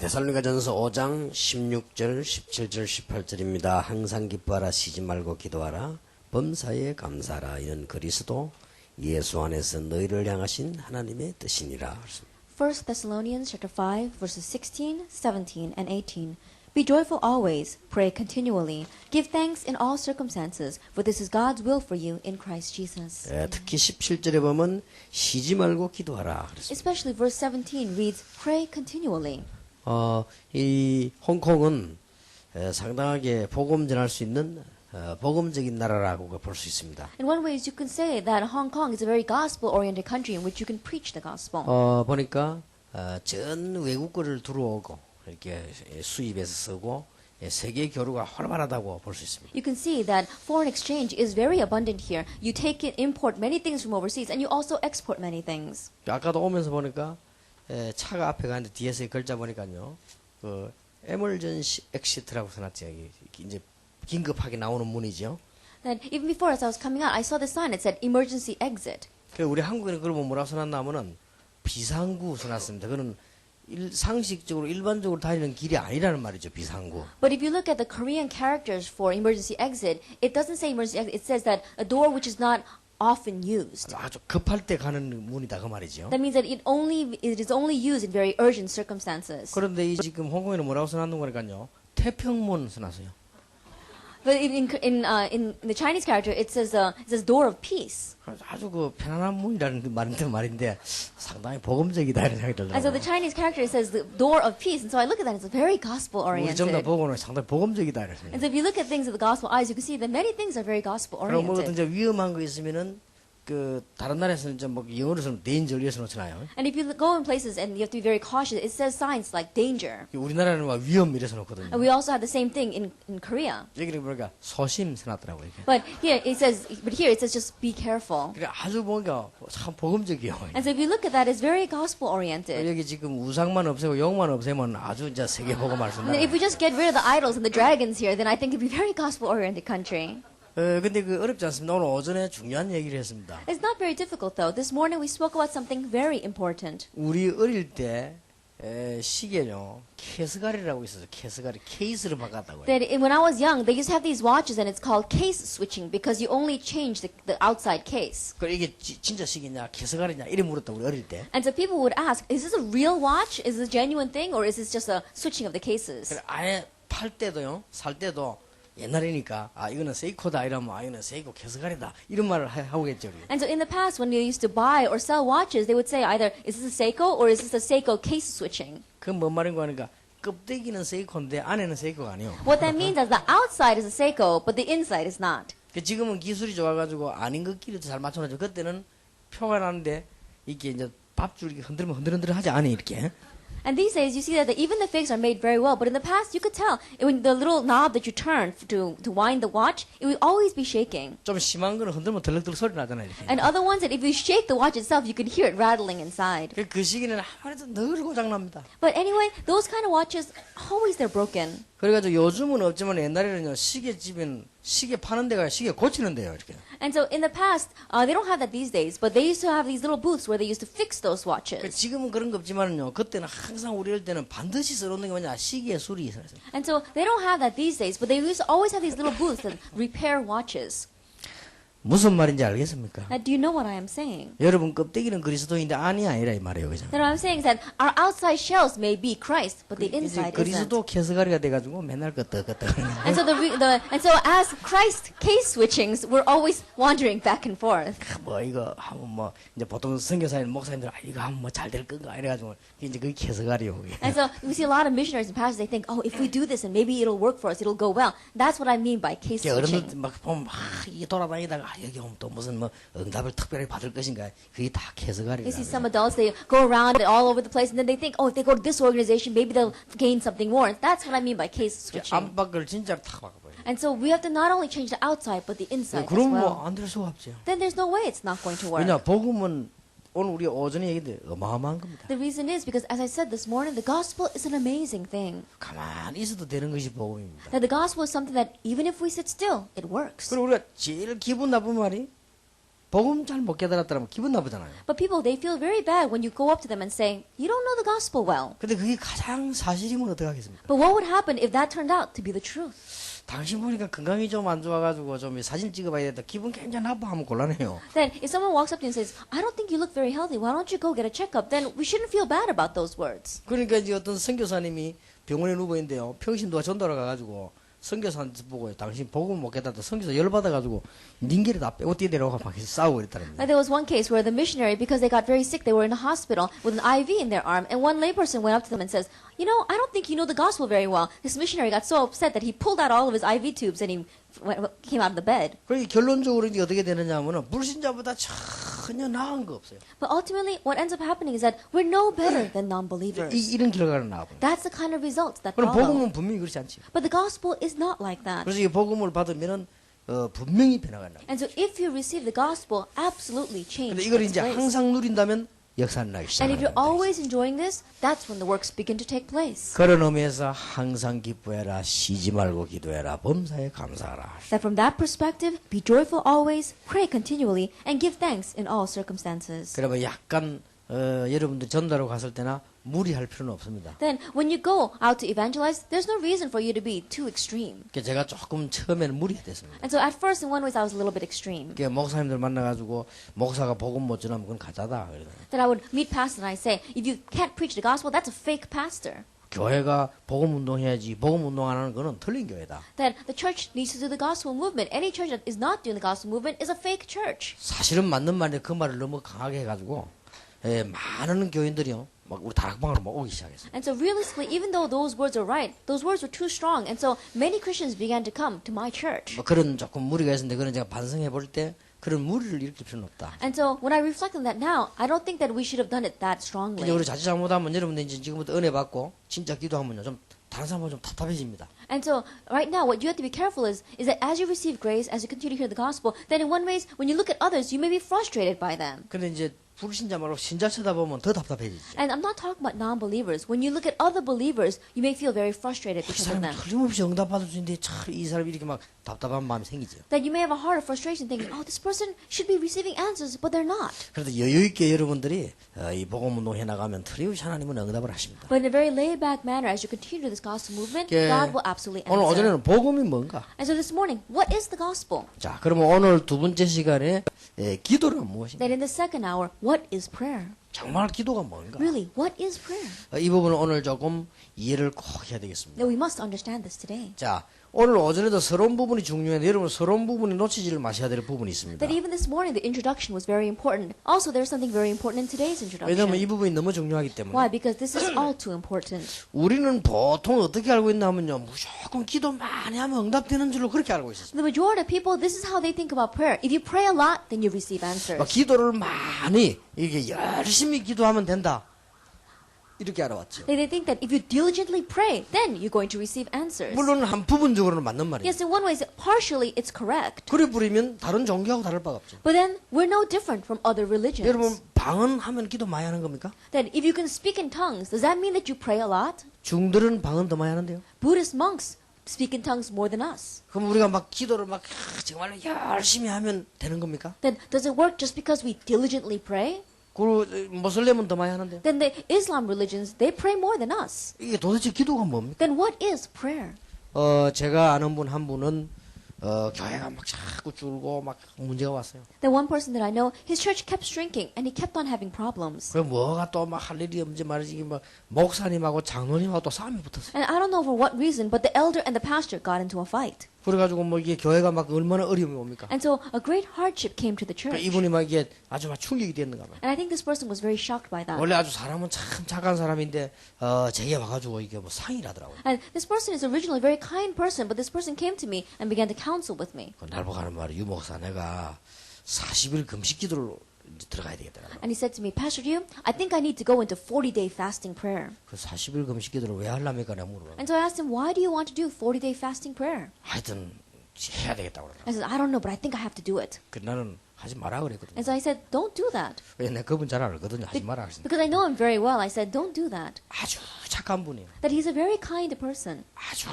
데살로니가전서 5장 16절, 17절, 18절입니다. 항상 기뻐하라, 쉬지 말고 기도하라, 범사에 감사하라. 이는 그리스도 예수 안에서 너희를 향하신 하나님의 뜻이니라. 1 Thessalonians chapter 5 verses 16, 17, and 18. Be joyful always, pray continually, give thanks in all circumstances, for this is God's will for you in Christ Jesus. 특히 17절에 보면 쉬지 말고 기도하라. Especially verse 17 reads, pray continually. 이 홍콩은 상당하게 복음 전할 수 있는 복음적인 나라라고 볼 수 있습니다. In one way, you can say that Hong Kong is a very gospel-oriented country in which you can preach the gospel. 보니까 전 외국어를 들어오고 이렇게 수입해서 쓰고 세계 교류가 활발하다고 볼 수 있습니다. You can see that foreign exchange is very abundant here. You take it, import many things from overseas, and you also export many things. 아까도 오면서 보니까 차가 앞에 가는데 뒤에서 글자 보니까요, 그 에멀전시 엑시트라고 써놨죠. 이제 긴급하게 나오는 문이죠. Then even before as I was coming out, I saw the sign. It said emergency exit. 우리 한국에는 그걸 뭐라고 써놨냐면은 비상구 써놨습니다. 그거는 상식적으로 일반적으로 다니는 길이 아니라는 말이죠. 비상구. But if you look at the Korean characters for emergency exit, it doesn't say emergency exit. It says that a door which is not often used. 아주 급할 때 가는 문이다 그 말이죠. That means that it is only used in very urgent circumstances. 그런데 지금 홍콩에는 뭐라고 써놨는 거니까요. 태평문 써놨어요. But in the Chinese character, it says door of peace. 아주 그 편안한 문이라는 말인데 상당히 복음적이다 이런 생각이 And so the 들더라고요. Chinese character says the door of peace. And so I look at that, it's very gospel 우리 전부 다 oriented. 보고는 상당히 복음적이다 이런 생각. And so if you look at things with the gospel eyes, you can see that many things are very gospel 그럼 뭐 oriented. 어떤 위험한 거 있으면은 그 다른 나라에서는 좀 뭐 영어로서는 danger 이래서 놓잖아요. And if you go in places and you have to be very cautious, it says signs like danger. 우리나라는 막 위험 이래서 놓거든요. And we also have the same thing in Korea. 여기는 보니까 소심 써놨더라고요. 이렇게. But here it says just be careful. 그러니까 아주 뭔가 참 복음적이에요. And so if you look at that, it's very gospel oriented. 여기 지금 우상만 없애고 영만 없애면 아주 이제 세계 복음할 수 And if 있는. we just get rid of the idols and the dragons here, then I think it'd be a very gospel oriented country. 근데 그 어렵지 않습니다. 오늘 오전에 중요한 얘기를 했습니다. It's not very difficult though. This morning we spoke about something very important. 우리 어릴 때 시계요 캐스가리라고 있어서 캐스가리 케이스를 바꿨다고요. That when I was young, they used to have these watches and it's called case switching because you only change the outside case. 그 이게 진짜 시계냐 캐스가리냐 이래 물었다 우리 어릴 때. And so people would ask, is this a real watch? Is this a genuine thing? Or is this just a switching of the cases? 그래 아예 팔 때도요 살 때도 옛날이니까 이거는 세이코다 이러면 이거는 세이코 캐스가리다 이런 말을 하고겠죠. And so in the past, when they used to buy or sell watches, they would say either, is this a Seiko or is this a Seiko case switching? 그건 뭔 말인가 하니까 껍데기는 세이코인데 안에는 세이코가 아니요. What that means is the outside is a Seiko, but the inside is not. 지금은 기술이 좋아가지고 아닌 것끼리도 잘 맞춰가지고 그때는 표가 나는데 이게 이제 밥줄 흔들면 흔들흔들하지 않아 이렇게. And these days, you see that even the fakes are made very well, but in the past, you could tell when the little knob that you turn to wind the watch, it would always be shaking. 좀 심한 거는 흔들면 덜렁덜렁 소리 나잖아요 이렇게. And other ones that if you shake the watch itself, you could hear it rattling inside. 그 시기는 아무래도 늘 고장납니다. But anyway, those kind of watches, always they're broken. 그래가지고 요즘은 없지만 옛날에는요 시계집은 시계 파는 데가 시계 고치는 데요 이렇게. And so in the past, they don't have that these days, but they used to have these little booths where they used to fix those watches. 지금은 그런 거 없지만은요 그때는 항상 우리 어릴 때는 반드시 써놓는 게 뭐냐 시계 수리 있었어요. And so they don't have that these days, but they used to always have these little booths that repair watches. 무슨 말인지 알겠습니까? Now, do you know what I am saying? 여러분 껍데기는 그리스도인데 안이 아니라 이 말이에요, 그죠? Then what I'm saying is that our outside shells may be Christ, but the 이제 inside isn't. 그리스도 캐스가리가 돼가지고 맨날 끄떡끄떡. And so as Christ case switchings, we're always wandering back and forth. 뭐 이거 하면 뭐 이제 보통 선교사님 목사님들 이거 하면 뭐 잘 될 건가 이래가지고 이제 그게 캐스가리요. 그게. And so we see a lot of missionaries and pastors. They think, oh, if we do this and maybe it'll work for us, it'll go well. That's what I mean by case switching. 어른들 막 보면 이게 돌아다니다가 여기 오면 또 무슨 뭐 응답을 특별히 받을 것인가 그게 다 캐스가리라. You see some adults, they go around all over the place, and then they think, oh, if they go to this organization, maybe they'll gain something more. That's what I mean by case switching. 안팎을 진짜로 탁 바꿔버려. And so we have to not only change the outside, but the inside as 그럼 well. 뭐 안 될 수가 없죠. Then there's no way it's not going to work. 왜냐 복음은 오늘 우리 오전에 얘기했는데 어마어마한 겁니다. The reason is because, as I said this morning, the gospel is an amazing thing. 가만히 있어도 되는 것이 복음입니다. That the gospel is something that even if we sit still, it works. 그리고 우리가 제일 기분 나쁜 말이 복음 잘 못 깨달았더라면 기분 나쁘잖아요. But people, they feel very bad when you go up to them and say, you don't know the gospel well. 근데 그게 가장 사실이면 어떡하겠습니까? But what would happen if that turned out to be the truth? 당신 보니까 건강이 좀 안 좋아가지고 좀 사진 찍어봐야 된다. 기분 굉장히 나빠하면 곤란해요. Then if someone walks up to you and says, I don't think you look very healthy, why don't you go get a checkup? Then we shouldn't feel bad about those words. 그러니까 이제 어떤 선교사님이 병원에 누워 있는데요. 평신도가 전도를 가가지고 선교사한테 보고 당신 복음 못 깨닫다 선교사 열받아가지고 닌게를 다 빼고 뛰어내려고 막 싸우고 그랬다는 거예요. There was one case where the missionary, because they got very sick, they were in a hospital with an IV in their arm, and one layperson went up to them and says, you know, I don't think you know the gospel very well. This missionary got so upset that he pulled out all of his IV tubes and he came out of the bed. 그러니까 결론적으로 이제 어떻게 되느냐 하면은 불신자보다 전혀 나은 거 없어요. But ultimately, what ends up happening is that we're no better than non-believers. 이런 결과가 나오고. That's the kind of results that 그럼 follow. 복음은 분명히 그렇지 않지. But the gospel is not like that. 그래서 이 복음을 받으면은 분명히 변화가 나. And so if you receive the gospel, absolutely change 근데 이걸 takes 이제 place. 항상 누린다면 역사는 나기 And if you're 시작합니다. always enjoying this, that's when the works begin to take place. 그런 의미에서 항상 기뻐해라, 쉬지 말고 기도해라, 범사에 감사하라. That from that perspective, be joyful always, pray continually, and give thanks in all circumstances. 그러면 약간 여러분들 전도로 갔을 때나 무리할 필요는 없습니다. Then, when you go out to evangelize, there's no reason for you to be too extreme. 그러니까 제가 조금 처음에는 무리했습니다. And so at first, in one way, I was a little bit extreme. 그러니까 목사님들 만나가지고 목사가 복음 못 전하면 그건 가짜다. That I would meet pastors and I say, if you can't preach the gospel, that's a fake pastor. 교회가 복음 운동해야지 복음 운동 안 하는 거는 틀린 교회다. That the church needs to do the gospel movement. Any church that is not doing the gospel movement is a fake church. 사실은 맞는 말인데 그 말을 너무 강하게 해가지고 많은 교인들이요 막 우리 다락방으로 막 오기 시작했어요. And so realistically, even though those words are right, those words were too strong. And so many Christians began to come to my church. 뭐 그런 조금 무리가 있었는데 그런 제가 반성해 볼 때 그런 무리를 일으킬 필요는 없다. And so when I reflect on that now, I don't think that we should have done it that 이제 strongly. 우리 자칫 잘못하면 여러분들 이제 지금부터 은혜 받고 진짜 기도하면요 좀 다른 사람하고 좀 답답해집니다. And so right now, what you have to be careful is that as you receive grace, as you continue to hear the gospel, then in one ways, when you look at others, you may be frustrated by them. 근데 이제 불신자 말고 신자 쳐다보면 더 답답해지지. And I'm not talking about non-believers. When you look at other believers, you may feel very frustrated 이 because of 사람 them. 틀림없이 응답받을 수 있는데 참 이 사람이 이렇게 막 답답한 마음이 생기죠. That you may have a heart of frustration thinking, oh, this person should be receiving answers, but they're not. 그래도 여유 있게 여러분들이 이 복음 운동 해 나가면 틀림없이 하나님은 응답을 하십니다. But in a very laid-back manner, as you continue this gospel movement, 예. God will absolutely 오늘 answer. 오전에는 복음이 뭔가? And so this morning, what is the gospel? 자, 그러면 오늘 두 번째 시간에 기도는 무엇인가? That in the second hour, what is prayer? 정말 기도가 뭔가? Really, what is prayer? 이 부분은 오늘 조금 이해를 꼭 해야 되겠습니다. That we must understand this today. 자, 오늘 오전에도 서러운 부분이 중요한데 여러분 서러운 부분이 놓치지를 마셔야 될 부분이 있습니다. That even this morning, the introduction was very important. Also, there's something very important in today's 왜냐하면 이 introduction. 부분이 너무 중요하기 Why? 때문에 Because this is all too important. 우리는 보통 어떻게 알고 있나 하면요 무조건 기도 많이 하면 응답되는 줄로 그렇게 알고 있었어요. The majority of people, this is how they think about prayer. If you pray a lot, then you receive answers. 막 기도를 많이 이렇게 열심히 기도하면 된다 이렇게 알아왔죠. They think that if you diligently pray, then you're going to receive answers. 물론 한 부분적으로는 맞는 말이에요. Yes, in one way, partially it's correct. 그래 부리면 다른 종교하고 다를 바가 없죠. But then we're no different from other religions. 여러분 방언하면 기도 많이 하는 겁니까? That if you can speak in tongues, does that mean that you pray a lot? 중들은 방언 더 많이 하는데요. Buddhist monks speak in tongues more than us. 그럼 우리가 막 기도를 막 정말 열심히 하면 되는 겁니까? Then does it work just because we diligently pray? 그리고 모슬렘은 더 많이 하는데요. Then the Islam religions, they pray more than us. 이게 도대체 기도가 뭡니까? Then what is prayer? 제가 아는 분 한 분은 교회가 막 자꾸 줄고 막 문제가 왔어요. The one person that I know, his church kept shrinking and he kept on having problems. 그 뭐가 또 막 할 일이 없지 말이지 막 목사님하고 장로님하고 또 싸움이 붙었어요. And I don't know for what reason, but the elder and the pastor got into a fight. 그래가지고 뭐 이게 교회가 막 얼마나 어려움이 옵니까? And so a great hardship came to the 그러니까 church. 이분이 막 이게 아주 막 충격이 됐는가 봐요. And I think this person was very shocked by that. 원래 아주 사람은 참 착한 사람인데 제게 와가지고 이게 뭐 상의라더라고요. And this person is originally a very kind person, but this person came to me and began to counsel with me. 날 보고 하는 말이 유목사 내가 40일 금식 기도를 이제 들어가야 되겠더라고요. And he said to me, Pastor Yu, I think I need to go into 40-day fasting prayer. 그 40일 금식 기도를 왜 하려니까 내가 물어봐요. And so I asked him, why do you want to do 40-day fasting prayer? 하여튼 해야 되겠다고 그러더라고요. I said, I don't know, but I think I have to do it. 그 나는 하지 마라 그랬거든요. And so I said, don't do that. 왜 내가 그분 잘 알거든요. 하지 마라 그랬습니다. Because I know him very well. I said, don't do that. 아주 착한 분이에요. That he's a very kind person. 아주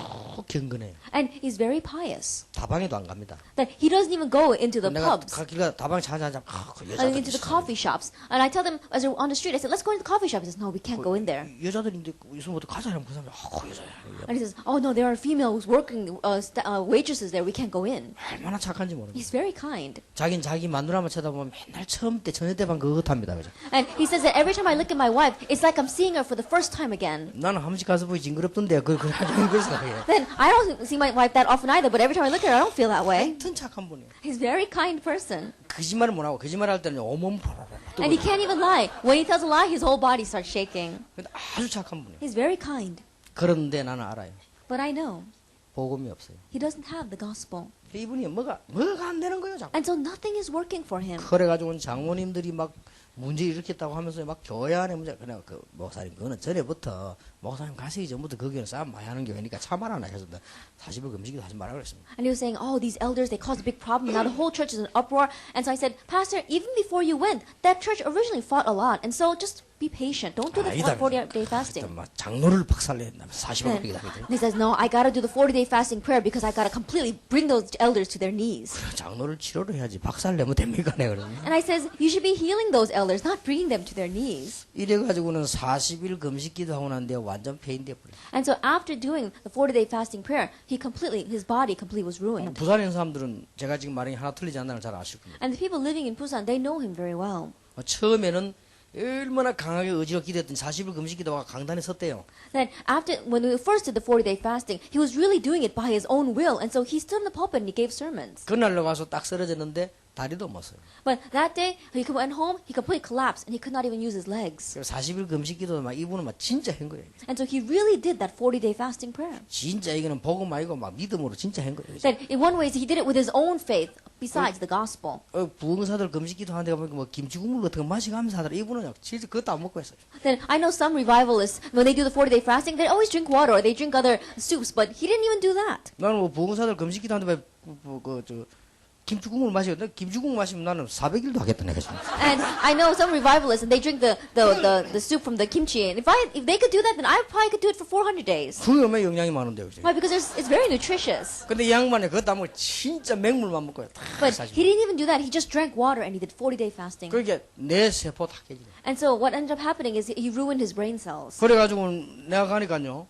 경건해요. And he's very pious. 다방에도 안 갑니다. That he doesn't even go into the 내가 pubs. 가기가 다방 찾아자 그 Into the coffee shops. And I tell them, as we're on the street, I said, let's go into the coffee shop. He says, no, we can't go in there. 여자들인데 있으면부터 가자 하면 그 사람이 그 여자야. And he says, oh no, there are females working, waitresses there. We can't go in. 얼마나 착한지 모릅니다. He's very kind. 자긴 자기 마누라만 쳐다보면 맨날 처음 때 저녁 때만 그거 합니다. 그죠? And he says that every time I look at my wife, it's like I'm seeing her for the first time again. 나는 한 번씩 가서 보기 징그럽던데 그 하여튼 그래서 그래요. Then I don't see my wife that often either, but every time I look at her, I don't feel that way. 하여튼 착한 분이에요. He's a very kind person. 거짓말을 못 하고 거짓말 할 때는 온몸 And he can't even lie. When he tells a lie, his whole body starts shaking. 근데 아주 착한 분이에요. He's very kind. 그런데 나는 알아요. But I know 복음이 없어요. he doesn't have the gospel. 이분이 뭐가 안 되는 거예요, 자꾸. And so nothing is working for him. 그래가지고 장모님들이 막 문제 일으켰다고 하면서 막 교회 안에 문제 그냥 그 목사님 그거는 전에부터 목사님 가시기 전부터 거기는 싸움 많이 하는 교회니까 참아라 해서 40일 금식도 하지 말라 그랬습니다. And he was saying, oh, these elders, they caused a big problem. Now the whole church is in uproar. And so I said, Pastor, even before you went, that church originally fought a lot. And so just be patient. Don't do the 40-day fasting. 막 장로를 박살내야 된다면 40일 금식이다. And he says, no, I got to do the 40-day fasting prayer because I got to completely bring those elders to their knees. 장로를 치료를 해야지 박살내면 됩니까? 내가 그러면. And I says, you should be healing those elders, not bringing them to their knees. 이래가지고는 40일 금식기도 하고 난데 완전 폐인돼 버려. And so after doing the 40-day fasting prayer, his body completely was ruined. 부산에 있는 사람들은 제가 지금 말이 하나 틀리지 않나를 잘 아실 겁니다. And the people living in Busan, they know him very well. 처음에는 얼마나 강하게 의지로 기도했더니 40일 금식기도가 강단에 섰대요. Then when we first did the 40-day fasting, he was really doing it by his own will. And so he stood in the pulpit and he gave sermons. 그날로 와서 딱 쓰러졌는데 다리도 못 써요. But that day, he went home, he completely collapsed and he could not even use his legs. 그래서 40일 금식기도 막 이분은 막 진짜 한 거예요. And so he really did that 40-day fasting prayer. 진짜 이거는 복음 아니고 막 믿음으로 진짜 한 거예요. That in one way, he did it with his own faith besides the gospel. 부흥사들 금식기도 하는데 보니까 뭐 김치국물 같은 거 마시가면서 하더라. 이분은 진짜 그것도 안 먹고 했어요. Then I know some revivalists, when they do the 40-day fasting, they always drink water or they drink other soups, but he didn't even do that. 나는 뭐 부흥사들 금식기도 하는데 김치국물 마시고 김치국물 마시면 나는 400일도 하겠다 내가 지금. And I know some revivalists, and they drink the soup from the kimchi. And if they could do that, then I probably could do it for 400 days. 그게 얼마나 영양이 많은데요, 그죠? Why? Because it's very nutritious. 근데 이 양반이 그것도 안 먹고 진짜 맹물만 먹고 다 But 사실. he didn't even do that. He just drank water and he did 40-day fasting. 그게 내 세포 다 깨지네. And so what ended up happening is he ruined his brain cells. 그래가지고 내가 가니까요.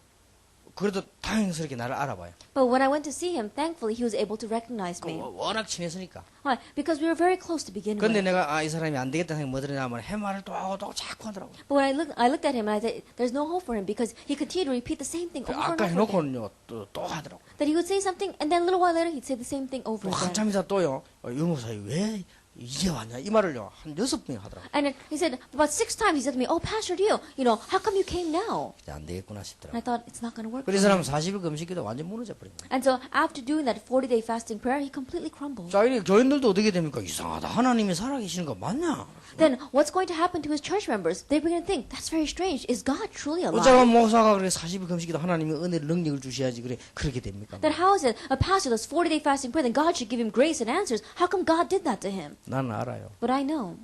그래도 다행스럽게 나를 알아봐요. But when I went to see him, thankfully he was able to recognize me. 워낙 친했으니까. Why? Because we were very close to begin 근데 with. 내가 이 사람이 안 되겠다 생각이 뭐더냐면 해말을 또 하고 또 자꾸 하더라고. But when I looked at him and I said, there's no hope for him because he continued to repeat the same thing over and 아까 over again. 해놓고는요 또 하더라고. That he would say something and then a little while later he'd say the same thing over 또 again. 한참 있다 또요. 유목사님 왜 이제 왔냐 이 말을요 한 6번 하더라고. And then he said, about 6 times he said to me, oh, Pastor Dio, how come you came now? 이제 안 되겠구나 And 싶더라고. I thought, it's not going to work. 그래서 사람 40일 금식기도 완전 무너져 버린 거야. And so after doing that 40-day fasting prayer, he completely crumbled. 자, 이 교인들도 어떻게 됩니까? 이상하다. 하나님이 살아계시는 거 맞냐? Then what's going to happen to his church members? They begin to think, that's very strange. Is God truly 어쩌면 alive? 목사가 그래 40일 금식기도 하나님이 은혜를 능력을 주셔야지 그래 그렇게 됩니까? Then how is it a pastor does 40-day fasting prayer, then God should give him grace and answers? How come God did that to him? 나는 알아요. But I know,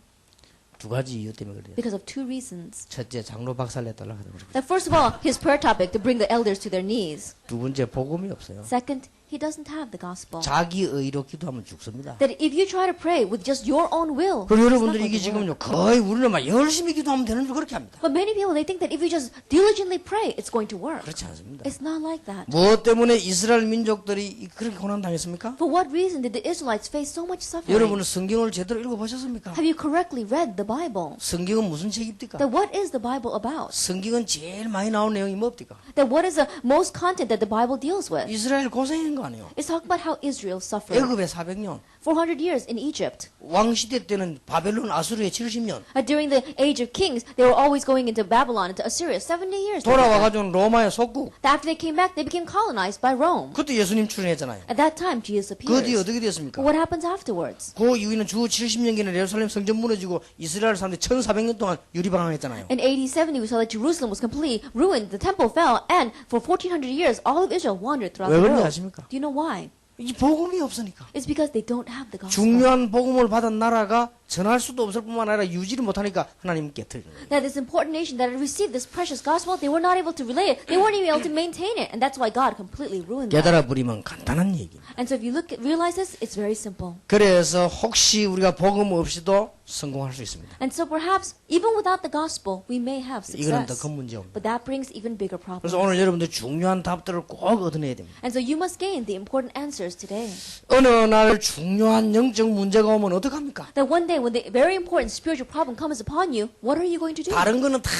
두 가지 이유 때문에 그래요. because of 2 reasons. 첫째 장로 박살냈달라 하더라고요. That first of all, his prayer topic, to bring the elders to their knees. 두 번째 복음이 없어요. Second, he doesn't have the gospel. 자기 의로 기도하면 죽습니다. That if you try to pray with just your own will, 그리고 it's not 여러분들이 going 이게 to work. 지금요 거의 우리는 막 열심히 기도하면 되는 줄 그렇게 합니다. But many people, they think that if you just diligently pray, it's going to work. 그렇지 않습니다. It's not like that. 무엇 때문에 이스라엘 민족들이 그렇게 고난 당했습니까? For what reason did the Israelites face so much suffering? 여러분은 성경을 제대로 읽어보셨습니까? Have you correctly read the Bible? 성경은 무슨 책입니까? That what is the Bible about? 성경은 제일 많이 나온 내용이 뭡니까? That what is the most content that the Bible deals with? 이스라엘 고생한 거 아니에요. It's talking about how Israel suffered 애굽에 400년, 400 years in Egypt. 왕시대 때는 바벨론 아수르에 70년, During the age of kings, they were always going into Babylon, into Assyria, 70 years. 돌아와가지고 로마의 속국. After they came back, they became colonized by Rome. 그때 예수님 출현했잖아요. At that time, Jesus 그 뒤에 appears. 어떻게 But 됐습니까? what happens afterwards? 그 이후에는 주 70년기는 예루살렘 성전 무너지고 이스라엘 사람들이 1400년 동안 유리방황했잖아요. In AD 70, we saw that Jerusalem was completely ruined, the temple fell, and for 1400 years, all of Israel wandered throughout 왜 the 그런지 world. 아십니까? Do you know why? 이 복음이 없으니까. It's because they don't have the gospel. 중요한 복음을 받은 나라가 전할 수도 없을 뿐만 아니라 유지를 못하니까 하나님 깨뜨리는 거예요. That this important nation that had received this precious gospel, they were not able to relay it. They weren't even able to maintain it. And that's why God completely ruined that. 깨달아 버리면 간단한 얘기입니다. And so if you realize this, it's very simple. 그래서 혹시 우리가 복음 없이도 성공할 수 있습니다. And so perhaps, even without the gospel, we may have 이거는 더 success. 큰 문제입니다. But that brings even bigger problems. 그래서 오늘 여러분들 중요한 답들을 꼭 얻어내야 됩니다. And so you must gain the important answers today. 어느 날 중요한 영적 문제가 오면 어떡합니까? That one day when the very important spiritual problem comes upon you, what are you going to do? 다른 거는 다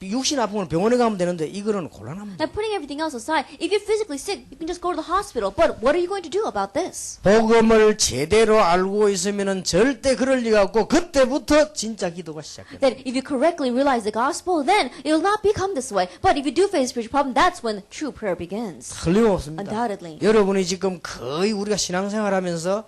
육신 아프면 병원에 가면 되는데 이거는 곤란합니다. And putting everything else aside, if you're physically sick, you can just go to the hospital. But what are you going to do about this? 복음을 제대로 알고 있으면은 절대 그럴 리가 없고 그때부터 진짜 기도가 시작됩니다. That if you correctly realize the gospel, then it will not become this way. But if you do face a spiritual problem, that's when true prayer begins. 틀림없습니다. Undoubtedly. 여러분이 지금 거의 우리가 신앙생활하면서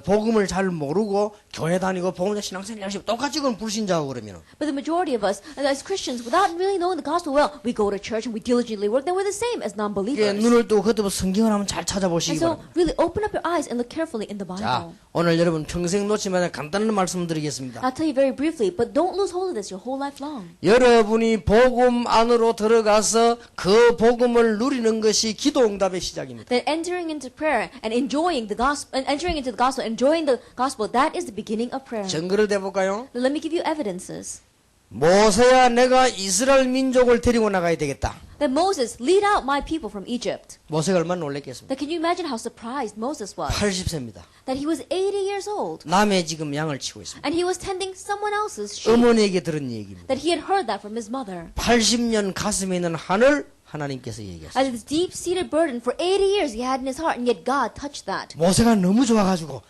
복음을 잘 모르고 교회 다니고 복음자 신앙생활 열심히 똑같이 그건 불신자고 그러면은 But the majority of us, as Christians, without really knowing the gospel well, we go to church and we diligently work, then we're the same as non-believers. 눈을 뜨고 그때부터 성경을 한번 잘 찾아보시기 And so, 바랍니다. really open up your eyes and look carefully in the 자, Bible. 오늘 여러분 평생 놓치지 마는 간단한 말씀 드리겠습니다. I'll tell you very briefly, but don't lose hold of this your whole life long. 여러분이 복음 안으로 들어가서 그 복음을 누리는 것이 기도 응답의 시작입니다. That entering into prayer and enjoying the gospel, and entering into the gospel, enjoying the gospel, that is the beginning of prayer. 증거를 대볼까요? Now, let me give you evidences. 모세야 내가 이스라엘 민족을 데리고 나가야 되겠다. That Moses, lead out my people from Egypt. 모세가 얼마나 놀랬겠습니까? That can you imagine how surprised Moses was? 80세입니다. That he was 80 years old. 남의 지금 양을 치고 있습니다. And he was tending someone else's sheep. 어머니에게 들은 얘기입니다. That he had heard that from his mother. 80년 가슴에 있는 하늘 하나님께서 얘기했어요. As this deep-seated burden for 80 years he had in his heart, and yet God touched that. 모세가 너무 좋아가지고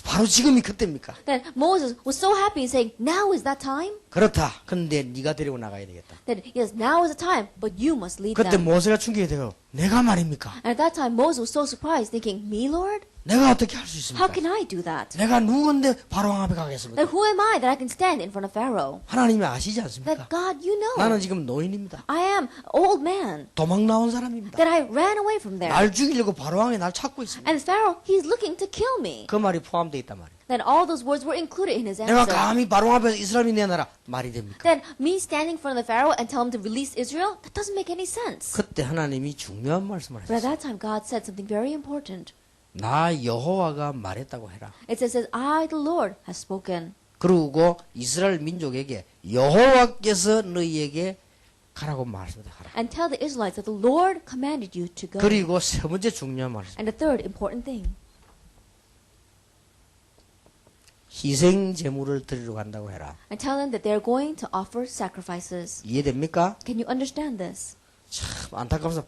바로 지금이 그때입니까? That Moses was so happy and saying, now is that time? 그렇다. 근데 네가 데리고 나가야 되겠다. That yes, now is the time, but you must lead 그때 them. 모세가 충격이 되고 내가 말입니까? And at that time Moses was so surprised, thinking, me, Lord? 내가 어떻게 할 수 How 있습니까? can I do that? 내가 누군데 바로왕 앞에 가겠습니까? That who am I that I can stand in front of Pharaoh? 하나님이 아시지 않습니까? That God, you know. 나는 지금 노인입니다. I am old man. 도망 나온 사람입니다. That I ran away from there. 날 죽이려고 바로왕이 날 찾고 있습니다. And Pharaoh, he's looking to kill me. 그 말이 포함되어 있단 말이에요. Then all those words were included in his 내가 answer. 감히 바로왕 앞에서 이스라엘이 내 나라 말이 됩니까? Then me standing in front of the Pharaoh and tell him to release Israel, that doesn't make any sense. 그때 하나님이 중요한 말씀을 But at 하셨어요. that time God said something very important. 나 여호와가 말했다고 해라. It says, I, the Lord, has spoken. 그리고 이스라엘 민족에게 여호와께서 너희에게 가라고 말씀하라. And tell the Israelites that the Lord commanded you to go. 그리고 세 번째 중요한 말씀. And the third important thing. 희생 제물을 드리러 간다고 해라. And tell them that they're going to offer sacrifices. 이해됩니까? Can you understand this? 참 안타까워서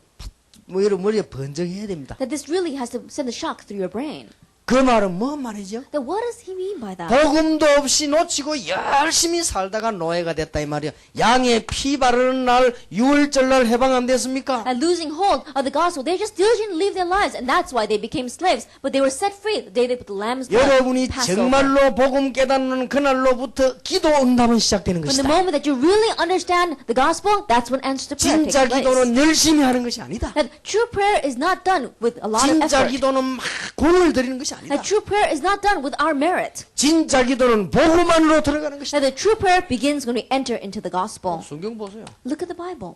뭐 여러분 머리에 번쩍해야 됩니다. That this really has to send a shock through your brain. 그 말은 뭔 말이죠? That what does he mean by that? 복음도 없이 놓치고 열심히 살다가 노예가 됐다 이 말이야. 양의 피 바르는 날 6월절 날 해방 안 됐습니까? And losing hold of the gospel, they just diligently live their lives, and that's why they became slaves. But they were set free the day they put the lamb's blood. 여러분이 Passover. 정말로 복음 깨닫는 그날로부터 기도 응답은 시작되는 From the 것이다. moment that you really understand the gospel, that's when answer to prayer takes 진짜 place. 기도는 열심히 하는 것이 아니다. That true prayer is not done with a lot of 진짜 effort. 기도는 막 공을 들이는 것이 아니다. That true prayer is not done with our merit. 진짜 기도는 복음 안으로 들어가는 것이다. That the true prayer begins when we enter into the gospel. 성경 보세요. Look at the Bible.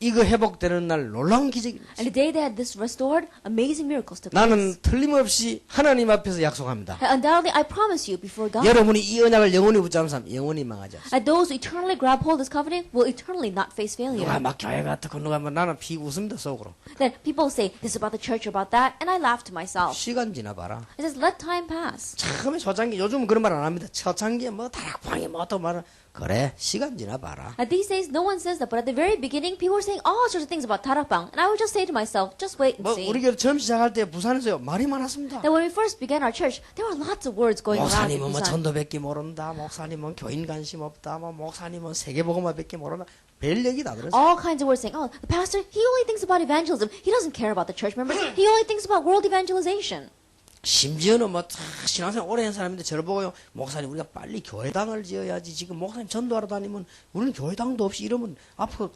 이거 회복되는 날 놀라운 기적입니다. And the day they had this restored, amazing miracles took 나는 place. 틀림없이 하나님 앞에서 약속합니다. And undoubtedly, I promise you before God, 여러분이 이 언약을 영원히 붙잡는 사람 영원히 망하지 않습니다. that those who eternally grab hold of this covenant will eternally not face failure. 누가 막 교회 같고 누가 막 나는 피 웃습니다 속으로. Then people say this about the church or about that, and I laugh to myself. 시간 지나봐라. It says, let time pass. 처음에 초창기 요즘은 그런 말 안 합니다. 초창기에 뭐 다락방에 뭐 또 말은 그래 시간 지나봐라. At these days, no one says that, but at the very beginning, people were saying all sorts of things about Tarapang, and I would just say to myself, just wait and 뭐 see. 우리 교회 처음 시작할 때 부산에서요 말이 많았습니다. That when we first began our church, there were lots of words going around in 목사님은 뭐 Busan. 전도밖에 모른다. 목사님은 교인 관심 없다. 뭐 목사님은 세계복음화밖에 모른다. 별 얘기 다 들었어요. All kinds of words saying, oh, the pastor, he only thinks about evangelism. He doesn't care about the church members. He only thinks about world evangelization. 심지어는 뭐 신앙생활 오래 한 사람인데 저를 보고요, 목사님 우리가 빨리 교회당을 지어야지, 지금 목사님 전도하러 다니면 우리는 교회당도 없이 이러면 앞으로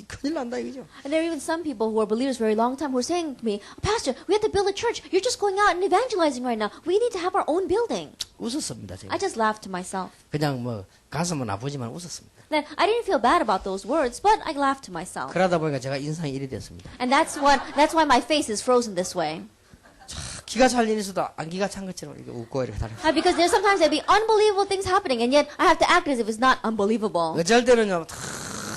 큰일 난다 이거죠. And there are even some people who are believers for a very long time who are saying to me, Pastor, we have to build a church. You're just going out and evangelizing right now. We need to have our own building. 웃었습니다. 제가 I just laughed to myself. 그냥 뭐 가슴은 아프지만 웃었습니다. Then I didn't feel bad about those words, but I laughed to myself. 그러다 보니까 제가 인상이 이리 됐습니다. And that's why my face is frozen this way. 기가 찰 일이 있어도 안 기가 찬 것처럼 이렇게 웃고 이렇게 다녀. Because there's sometimes there'll be unbelievable things happening, and yet I have to act as if it's not unbelievable. 어쩔 때는요,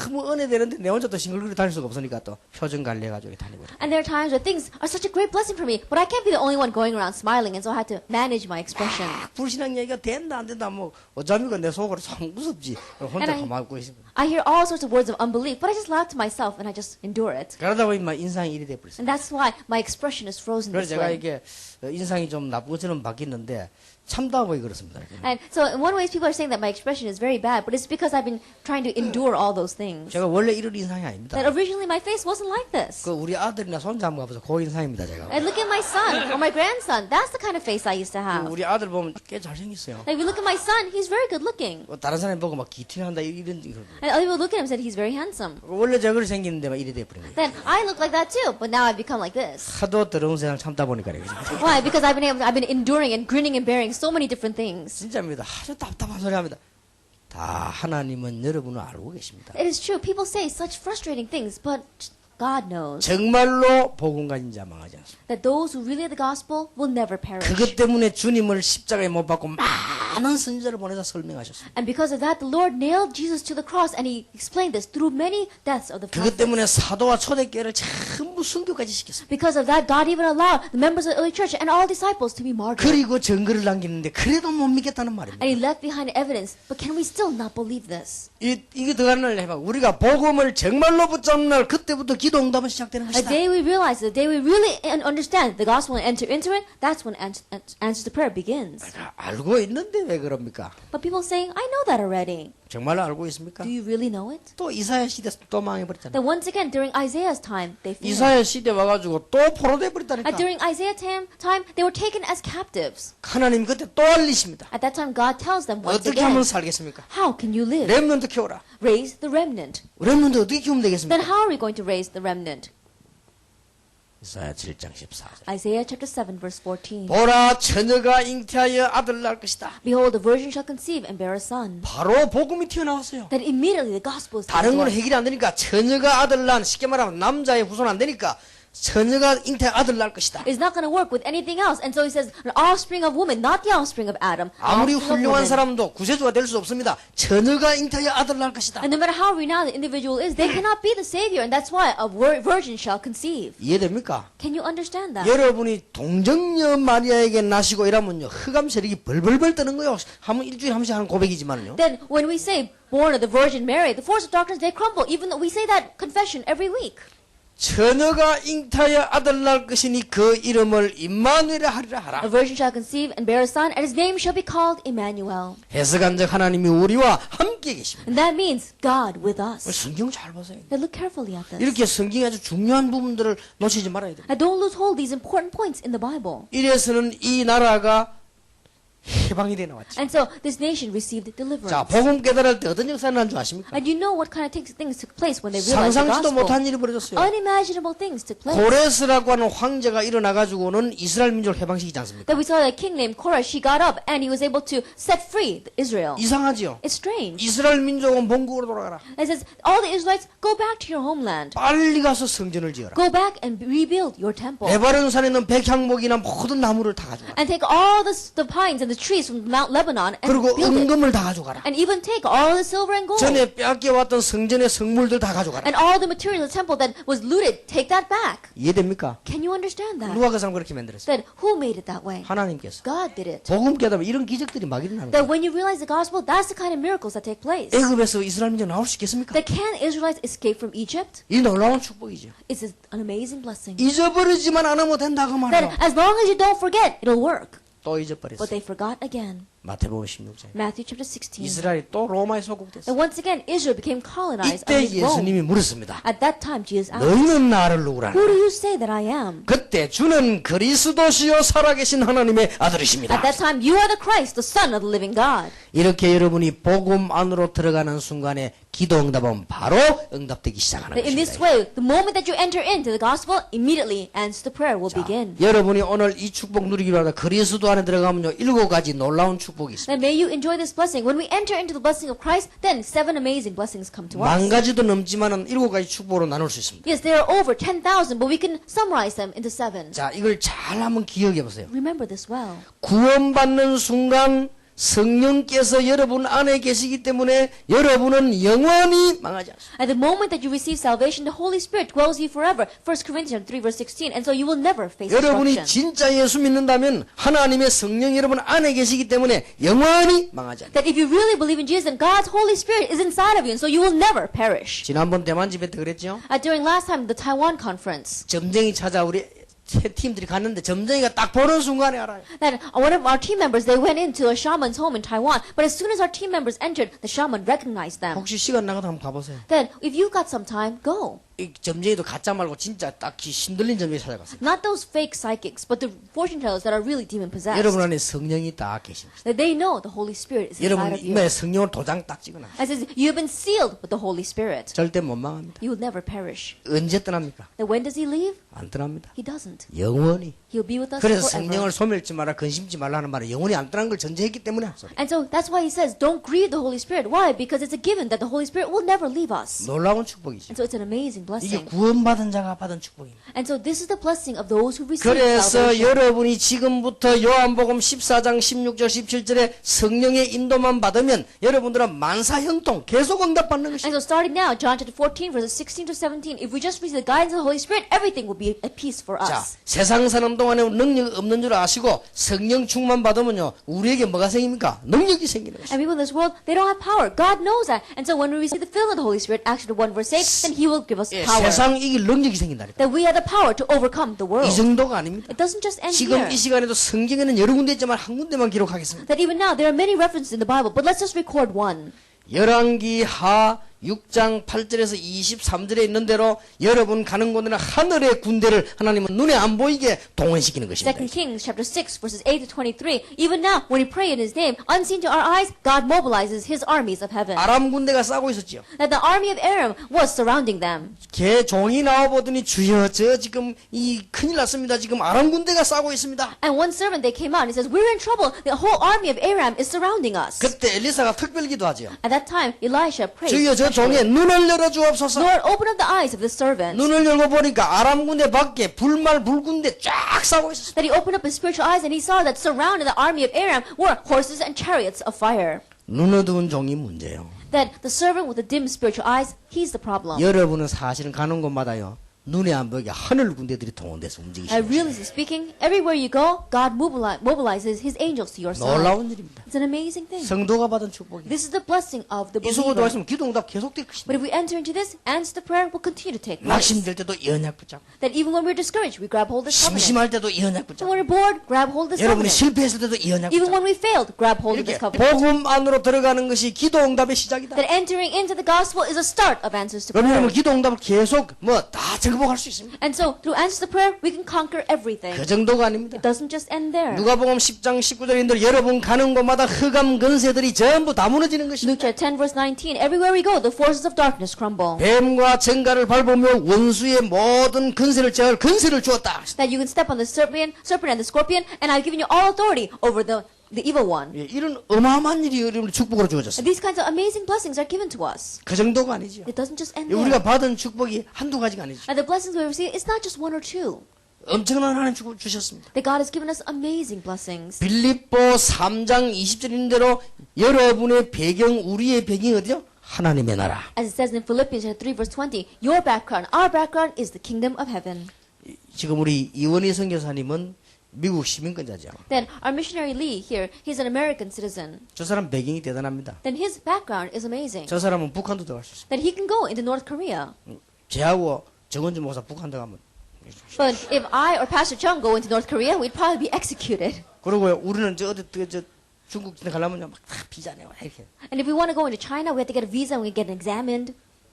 너무 은혜되는데 내 혼자 또 싱글거리고 다닐 수가 없으니까 또 표정 관리해가지고 다니고. And there are times where things are such a great blessing for me, but I can't be the only one going around smiling, and so I had to manage my expression. 불신앙 얘기가 된다 안 된다 뭐 어쩌면 내 속으로 참 무섭지. 혼자 And 가만히 있고 있습니다. I hear all sorts of words of unbelief, but I just laugh to myself and I just endure it. 그러다 보니 인상이 이리 돼버렸어요. And that's why my expression is frozen 그래서 this 제가 way. 이게 인상이 좀 나쁜 것처럼 바뀌었는데 참다 보니 그렇습니다. And so in one way people are saying that my expression is very bad, but it's because I've been trying to endure all those things. 제가 원래 이런 인상이 아닙니다. That originally my face wasn't like this. 그 우리 아들이나 손자 한번 가보세요. 그 인상입니다, 제가. And look at my son or my grandson. That's the kind of face I used to have. 우리 아들 보면 꽤 잘생겼어요. Like, if you look at my son, he's very good looking. 다른 사람 보고 막 기티난다 이런. And other people look at him and said he's very handsome. 원래 저걸 생기는데 막 이래 돼버린 거예요. Then I look like that too, but now I've become like this. 하도 더러운 세상 참다 보니까 그래요. Why? Because I've been enduring and grinning and bearing so many different things. 진짜입니다. 아주 답답한 소리 합니다. 다 하나님은 여러분을 알고 계십니다. It is true. People say such frustrating things, but God knows 정말로 복음 가진 자 망하지 않습니다. that those who really have the gospel will never perish. 그것 때문에 주님을 십자가에 못 박고 많은 선지자를 보내서 설명하셨습니다. And because of that, the Lord nailed Jesus to the cross, and He explained this through many deaths of the 그것 prophets. 때문에 사도와 초대교회를 전부 순교까지 시켰습니다. Because of that, God even allowed the members of the early church and all disciples to be martyred. 그리고 증거를 남기는데 그래도 못 믿겠다는 말입니다. And He left behind evidence. But can we still not believe this? 이게 들어가는 날 해봐. 우리가 복음을 정말로 붙잡는 날 그때부터 기도 응답은 시작되는 The 것이다. day we realize, the day we really understand the gospel and enter into it, that's when answer to prayer begins. 알고 있는데 왜 그럽니까? But people saying, I know that already. 정말로 알고 있습니까? Do you really know it? 또 이사야 시대 또 망해버렸잖아요. Then once again, during Isaiah's time, they failed. 이사야 시대 와가지고 또 포로돼 버렸다니까. And during Isaiah's time, they were taken as captives. 하나님 그때 또 알리십니다. At that time, God tells them once 어떻게 하면 again, 살겠습니까? how can you live? 렘넌트 키워라. Raise the remnant. 렘넌트 어떻게 키우면 Then 되겠습니까? how are we going to raise the remnant? 이사야 7장 14절. Isaiah chapter 7, verse 14. 보라 처녀가 잉태하여 아들을 낳을 것이다. Behold, the virgin shall conceive and bear a son. 바로 복음이 튀어나왔어요. Then immediately the gospel is 다른 건 told. 해결이 안 되니까 처녀가 아들을 낳은 쉽게 말하면 남자의 후손 안 되니까 처녀가 잉태 아들을 낳을 것이다. It's not going to work with anything else. And so he says, an offspring of woman, not the offspring of Adam. 아무리 offspring of 훌륭한 woman. 사람도 구세주가 될 수 없습니다. 처녀가 잉태하여 아들을 낳을 것이다. And no matter how renowned the individual is, they cannot be the savior. And that's why a virgin shall conceive. 이해됩니까? Can you understand that? 여러분이 동정녀 마리아에게 나시고 이러면요 흑암 세력이 벌벌벌 떠는 거요. 한번 일주일에 한 번씩 하는 고백이지만요. Then when we say born of the Virgin Mary, the force of darkness, they crumble. Even though we say that confession every week. 처녀가 잉태하여 아들 낳을 것이니 그 이름을 임마누엘이라 하리라 A 하라. virgin shall conceive and bear a son, and his name shall be called Emmanuel. 해석한적 하나님이 우리와 함께 계십니다. And that means God with us. 성경 잘 보세요. Now look carefully at this. 이렇게 성경의 아주 중요한 부분들을 놓치지 말아야 됩니다. And don't lose hold of these important points in the Bible. 이래서는 이 나라가 해방이 돼 나왔죠. And so this nation received 자, deliverance. 복음 깨달을 때 어떤 역사를 난 줄 아십니까? And you know what kind of things took place when they realized the 상상지도 gospel. 못한 일이 벌어졌어요. Unimaginable things took place. 고레스라고 하는 황제가 일어나가지고는 이스라엘 민족을 해방시키지 않습니까? That we saw a king named Korah, she got up and he was able to set free Israel. 이상하지요. It's strange. 이스라엘 민족은 본국으로 돌아가라. It says, all the Israelites, go back to your homeland. 빨리 가서 성전을 지어라. Go back and rebuild your temple. 에바론산에 있는 백향목이나 모든 나무를 다 가져가라. And take all the pines and the trees from Mount Lebanon and 그리고 build it. 은금을 다 가져가라. And even take all the silver and gold. 전에 빼앗겨왔던 성전의 성물들 다 가져가라. And all the material of the temple that was looted, take that back. 이해됩니까? Can you understand that? 누가 그 사람 그렇게 만들었어요? Then who made it that way? 하나님께서. God did it. 복음 깨달으면 이런 기적들이 막 일어나는 That 거예요. when you realize the gospel, that's the kind of miracles that take place. 애굽에서 이스라엘 민족 나올 수 있겠습니까? That can Israelites escape from Egypt? 이 놀라운 축복이죠. It's an amazing blessing. 잊어버리지만 않으면 된다고 That 말이야. as long as you don't forget, it'll work. 또 But 잊어버렸어요. they forgot again. 마태복음 16장. Matthew chapter 16. 이스라엘이 또 로마에 소국됐어요. And once again, Israel became colonized 이때 underneath Rome. 예수님이 물었습니다. At that time, Jesus asked, 너희는 나를 누구라? who do you say that I am? 그때 주는 그리스도시요 살아계신 하나님의 아들이십니다. At that time, you are the Christ, the Son of the living God. 이렇게 여러분이 복음 안으로 들어가는 순간에 기도 응답은 바로 응답되기 시작하는 That in this 것입니다. way, the moment that you enter into the gospel, immediately answer to prayer will begin. 여러분이 오늘 이 축복 누리기 바랍니다. 그리스도 안에 들어가면요 7가지 놀라운 축복이 있습니다. Then may you enjoy this blessing. When we enter into the blessing of Christ, then 7 amazing blessings come to us. 10,000가지도 넘지만은 7가지 축복으로 나눌 수 있습니다. Yes, there are over 10,000, but we can summarize them into 7. 자, 이걸 잘 한번 기억해 보세요. Remember this well. 구원받는 순간 성령께서 여러분 안에 계시기 때문에 여러분은 영원히 망하지 않습니다. At the moment that you receive salvation, the Holy Spirit dwells in you forever. 1 Corinthians 3 verse 16. And so you will never face 여러분이 destruction. 진짜 예수 믿는다면 하나님의 성령이 여러분 안에 계시기 때문에 영원히 망하지 않습니다. That if you really believe in Jesus, then God's Holy Spirit is inside of you, and so you will never perish. 지난번 대만 집회 때 그랬죠? During last time, the Taiwan conference, 점쟁이 찾아 우리 세 팀들이 갔는데 점쟁이가 딱 보는 순간에 알아요. that one of our team members, they went into a shaman's home in Taiwan, but as soon as our team members entered, the shaman recognized them. 혹시 시간 나가도 한번 가보세요. Then, if you got some time, go. 이 점쟁이도 가짜 말고 진짜 딱히 신들린 점쟁이 찾아갔어요. Not those fake psychics, but the fortune tellers that are really demon possessed. 여러분 안에 성령이 딱 계십니다. That they know the Holy Spirit is inside 여러분 of you. 이마에 성령을 도장 딱 찍어놔. It says you have been sealed with the Holy Spirit. 절대 못 망합니다. You will never perish. 언제 떠납니까? Then when does he leave? 안 떠납니다. He doesn't. 영원히. He'll be with us 그래서 forever. 성령을 소멸치 마라 근심지 말라는 말은 영원히 안 떠나는 걸 전제했기 때문에 한 소리. And so that's why he says, don't grieve the Holy Spirit. Why? Because it's a given that the Holy Spirit will never leave us. 놀라운 축복이죠. And so it's an amazing 이게 blessing. 구원받은 자가 받은 축복입니다. And so this is the blessing of those who receive 그래서 salvation. 여러분이 지금부터 요한복음 14장 16절 17절에 성령의 인도만 받으면 여러분들은 만사형통 계속 응답받는 것입니다. And so starting now, John chapter 14, verses 16 to 17, if we just receive the guidance of the Holy Spirit, everything will be at peace for 자, us. 세상 사는 동안에 능력 없는 줄 아시고 성령 충만 받으면요 우리에게 뭐가 생깁니까? 능력이 생기는 것입니다. And people in this world, they don't have power. God knows that. And so when we receive the filling of the Holy Spirit, Acts chapter 1, verse 8, then He will give us 예, power. 세상 이길 능력이 생긴다니까. That we have the power to overcome the world. 이 정도가 아닙니다. It doesn't just end 지금 here. 이 시간에도 성경에는 여러 군데 있지만 한 군데만 기록하겠습니다. That even now, there are many references in the Bible, but let's just record one. 열왕기 하 6장 8절에서 23절에 있는 대로 여러분 가는 곳에는 하늘의 군대를 하나님은 눈에 안 보이게 동원시키는 것입니다. 2 Kings chapter 6 verses 8 to 23. Even now, when we pray in His name, unseen to our eyes, God mobilizes His armies of heaven. 아람 군대가 싸고 있었지요. That the army of Aram was surrounding them. 개 종이 나와보더니 주여 저 지금 이 큰일 났습니다. 지금 아람 군대가 싸고 있습니다. And one servant, they came out and he says, we're in trouble. The whole army of Aram is surrounding us. 그때 엘리사가 특별 기도하지요. At that time, Elisha prayed, 주여 저 종의 눈을 열어 주옵소서. Lord, open up the eyes of the servant. 눈을 열고 보니까 아람 군대 밖에 불말 불군대 쫙 싸고 있었어요. That he opened up his spiritual eyes and he saw that surrounding the army of Aram were horses and chariots of fire. 눈 어두운 종이 문제예요. That the servant with the dim spiritual eyes, he's the problem. 여러분은 사실은 가는 곳마다요. 눈에 안 보이게 하늘 군대들이 동원돼서 움직이시는 Really speaking, everywhere you go, God mobilizes His angels to your side. 놀라운 일입니다. It's an amazing thing. 성도가 받은 축복이에요. This is the blessing of the 이 속으로 believer. 들어가시면 기도 응답 계속될 But 것입니다. if we enter into this, answer the prayer will continue to take place. 낙심될 때도 연약 붙잡고 That even when we're discouraged, we grab hold of this covenant. 심심할 때도 연약 And 붙잡고 when we're bored, grab hold of this 여러분이 covenant. 실패했을 때도 연약 Even 붙잡고 when we failed, grab hold of 이렇게 this covenant. 복음 안으로 들어가는 것이 기도 응답의 시작이다. That entering into the gospel is a start of answers to 그럼 prayer. 여러분 기도 응답을 계속 뭐 다 정복할 수 있습니다. And so, through answers to prayer, we can conquer everything. 그 정도가 아닙니다. It doesn't just end there. 누가복음 10장 19절인데 여러분 가는 곳마다 흑암 근세들이 전부 다 무너지는 Luke 것입니다. chapter 10 verse 19. Everywhere we go, the forces of darkness crumble. 뱀과 정갈을 밟으며 원수의 모든 근세를 제할 근세를 주었다. That you can step on the serpent and the scorpion, and I've given you all authority over the evil one. 예, 이런 어마어마한 일이 여러분 축복으로 주어졌어요. And these kinds of amazing blessings are given to us. 그 정도가 아니죠. It doesn't just end 우리가 there. 받은 축복이 한두 가지가 아니죠. And the blessings we receive, it's not just one or two. 엄청난 하나님 축복 주셨습니다. That God has given us amazing blessings. 빌립보 3장 20절인 대로 여러분의 배경, 우리의 배경이 어디요? 하나님의 나라. As it says in Philippians chapter 3 verse 20, your background, our background is the kingdom of heaven. 지금 우리 이원희 선교사님은 미국 시민권자죠. Then our missionary Lee here, he's an American citizen. 저 사람 배경이 대단합니다. Then his background is amazing. 저 사람은 북한도 들어갈 수 있습니다. That he can go into North Korea. 제하고 정원주 목사 북한 들어가면. But if I or Pastor Chung go into North Korea, we'd probably be executed. 그리고 우리는 저 어디 저 중국 가려면요 막 다 비자 내고 이렇게 And if we want to go into China, we have to get a visa and we get examined.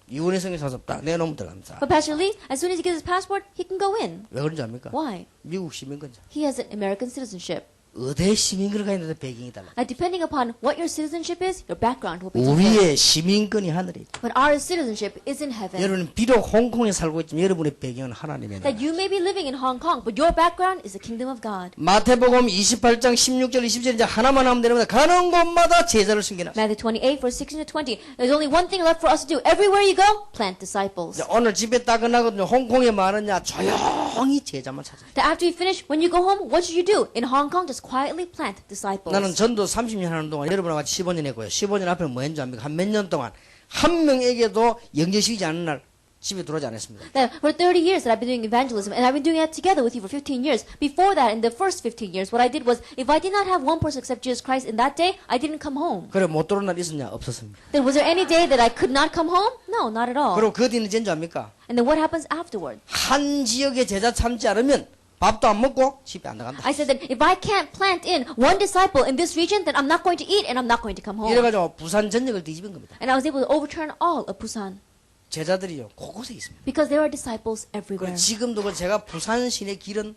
이혼의 성에 사서 딱 내놓으면 들어갑니다. But Pastor Lee, as soon as he gets his passport, he can go in. 왜 그런지 압니까? Why? 미국 시민권자. He has an American citizenship. 어디 시민권을 가야 되는데 배경이 달라. Depending upon what your citizenship is, your background will be different. 우리의 시민권이 하늘에 있다. But our citizenship is in heaven. 여러분은 비록 홍콩에 살고 있지만 여러분의 배경은 하나님의 나라. That you may be living in Hong Kong, but your background is the kingdom of God. 마태복음 28장 16절 20절 이제 하나만 하면 되는 거다. 가는 곳마다 제자를 숨겨놨어. Matthew 28, verse 16 to 20. There's only one thing left for us to do. Everywhere you go, plant disciples. 오늘 집에 딱 끝나거든요. 홍콩에 말하냐 조용히 제자만 찾아. That after you finish, when you go home, what should you do? In Hong Kong, just quietly plant disciples. 나는 전도 30년 하는 동안 여러분하고 같이 15년 했고요. 15년 앞에는 뭐 했는지 압니까? 한 몇 년 동안 한 명에게도 영접시키지 않는 날 집에 들어오지 않았습니다. That for 30 years that I've been doing evangelism, and I've been doing it together with you for 15 years. Before that, in the first 15 years, what I did was, if I did not have one person accept Jesus Christ in that day, I didn't come home. 그래 못 들어온 날 있었냐? 없었습니다. Then was there any day that I could not come home? No, not at all. 그리고 그 뒤는 진줄 압니까? And then what happens afterward? 한 지역에 제자 참지 않으면 밥도 안 먹고 집에 안 나간다. I said that if I can't plant in one disciple in this region, then I'm not going to eat and I'm not going to come home. 이래가지고 부산 전역을 뒤집은 겁니다. And I was able to overturn all of Busan 제자들이요 곳곳에 있습니다. because there are disciples 그리고 everywhere. 지금도 제가 부산 시내 길은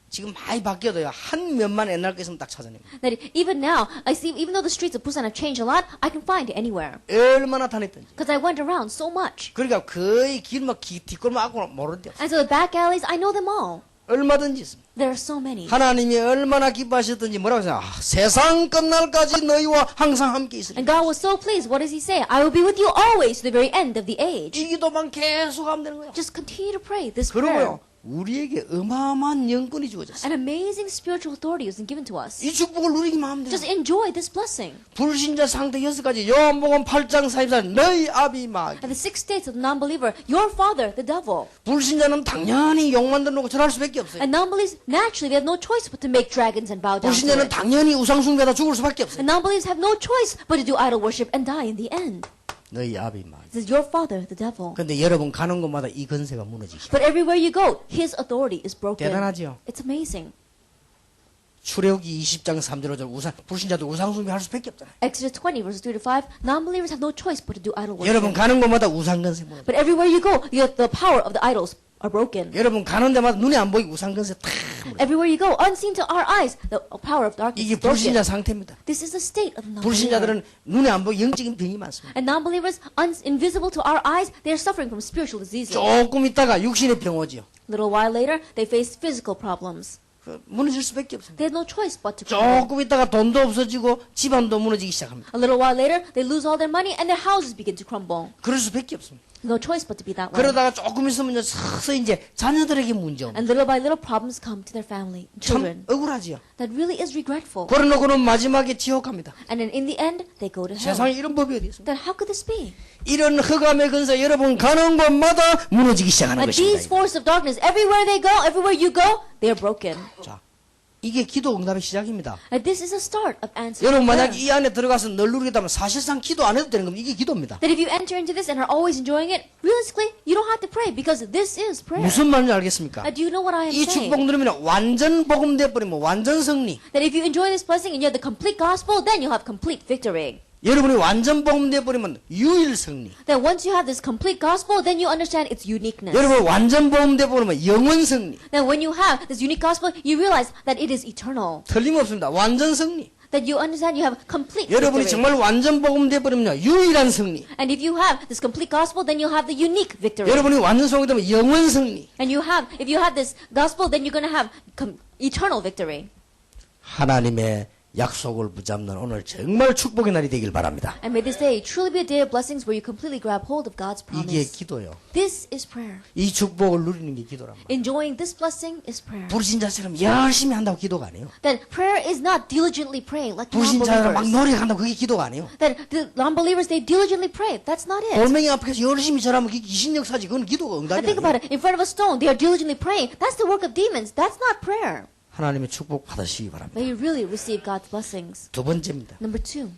지금 많이 바뀌어도요 한 면만 옛날 거 있으면 딱 찾아냅니다. That even now, I see, even though the streets of Busan have changed a lot, I can find it anywhere 얼마나 다녔던지. because I went around so much. 그러니까 거의 길막 뒷골만 아무나 모르는데 And so the back alleys, I know them all. 얼마든지 있습니다. There are so many. 하나님이 얼마나 기뻐하셨던지 뭐라고 했어요? 세상 끝날까지 너희와 항상 함께 있으리라. And God was so pleased. What does He say? I will be with you always to the very end of the age. 이 기도만 계속 하면 되는 거예요. Just continue to pray this prayer. 그러고요 우리에게 어마어마한 영권이 주어졌어요. An amazing spiritual authority has been given to us. 이 축복을 누리기만 하면 돼요. Just enjoy this blessing. 불신자 상태 6가지 요한복음 8장 44 너희 아비 마귀. And the 6 states of the non-believer, your father, the devil. 불신자는 당연히 용 만들어놓고 절할 수밖에 없어요. And non-believers, naturally, they have no choice but to make dragons and bow down to 불신자는 it. 당연히 우상숭배하다 죽을 수밖에 없어요. And non-believers have no choice but to do idol worship and die in the end. 너희 아비 마귀. This is your father, the devil. 근데 여러분 가는 곳마다 이 건세가 무너지시죠. But everywhere you go, his authority is broken. 대단하지요. It's amazing. 출애굽기 20장 3절 5절 불신자들 우상숭배 할 수밖에 없잖아요. Exodus 20, verses 3 to 5, non-believers have no choice but to do idol worship. 여러분 가는 곳마다 우상 건세 무너져. But everywhere you go, the power of the idols are broken. 여러분 가는 데마다 눈에 안 보이고 우상 건세 다 무너져. Everywhere you go, unseen to our eyes, the power of darkness 이게 is broken. 불신자 상태입니다. This is the state of the non-believer. 불신자들은 눈에 안 보이고 영적인 병이 많습니다. And non-believers, invisible to our eyes, they are suffering from spiritual diseases. 조금 있다가 육신의 병 오지요. Little while later, they face physical problems. 그 무너질 수밖에 없습니다. They have no choice but to crumble. 조금 있다가 돈도 없어지고 집안도 무너지기 시작합니다. A little while later, they lose all their money and their houses begin to crumble. 그럴 수밖에 없습니다. No choice but to be that way. 그러다가 조금 있으면 서서히 이제 자녀들에게 문제 옵니다. And little by little, problems come to their family, 참 children. 억울하지요. That really is regretful. 그러놓고는 마지막에 지옥 갑니다. And then in the end, they go to hell. 세상에 이런 법이 어디 있습니까? Then how could this be? 이런 흑암의 근세 여러분 가는 곳마다 무너지기 시작하는 And these 것입니다. forces of darkness, everywhere they go, everywhere you go, they are broken. 자, 이게 기도 응답의 시작입니다. And this is a start of answering 여러분 만약 prayer. 이 안에 들어가서 늘 누리겠다면 사실상 기도 안 해도 되는 겁니다. 이게 기도입니다. That if you enter into this and are always enjoying it, realistically, you don't have to pray because this is prayer. 무슨 말인지 알겠습니까? Do you know what I am 이 saying? 축복 누리면 완전 복음 돼버리면 완전 승리. That if you enjoy this blessing and you have the complete gospel, then you'll have complete victory. 여러분이 완전 복음 돼버리면 유일 승리. That once you have this complete gospel, then you understand its uniqueness. 여러분 완전 복음 돼버리면 영원 승리. That when you have this unique gospel, you realize that it is eternal. 틀림없습니다. 완전 승리. That you understand you have complete 여러분이 victory. 정말 완전 복음 돼버리면 유일한 승리. And if you have this complete gospel, then you'll have the unique victory. 여러분이 완전 성이 되면 영원 승리. And if you have this gospel, then you're going to have eternal victory. 하나님의 약속을 붙잡는 오늘 정말 축복의 날이 되길 바랍니다. And may this day truly be a day of blessings where you completely grab hold of God's 이게 promise. 기도요. This is prayer. 이 축복을 누리는 게 기도란 말이에요. Enjoying this blessing is prayer. 불신자처럼 열심히 한다고 기도가 아니에요. That prayer is not diligently praying like 불신자처럼 막 non-believers. 노력한다고 그게 기도가 아니에요. That the non-believers, they diligently pray. That's not it. 돌멩이 앞에서 열심히 절하면 그게 귀신 역사지. 그건 기도가 And 응답이 think 아니에요. about it. In front of a stone, they are diligently praying. That's the work of demons. That's not prayer. 하나님의 축복 받으시기 바랍니다. May you really receive God's blessings. 두 번째입니다. Number 2.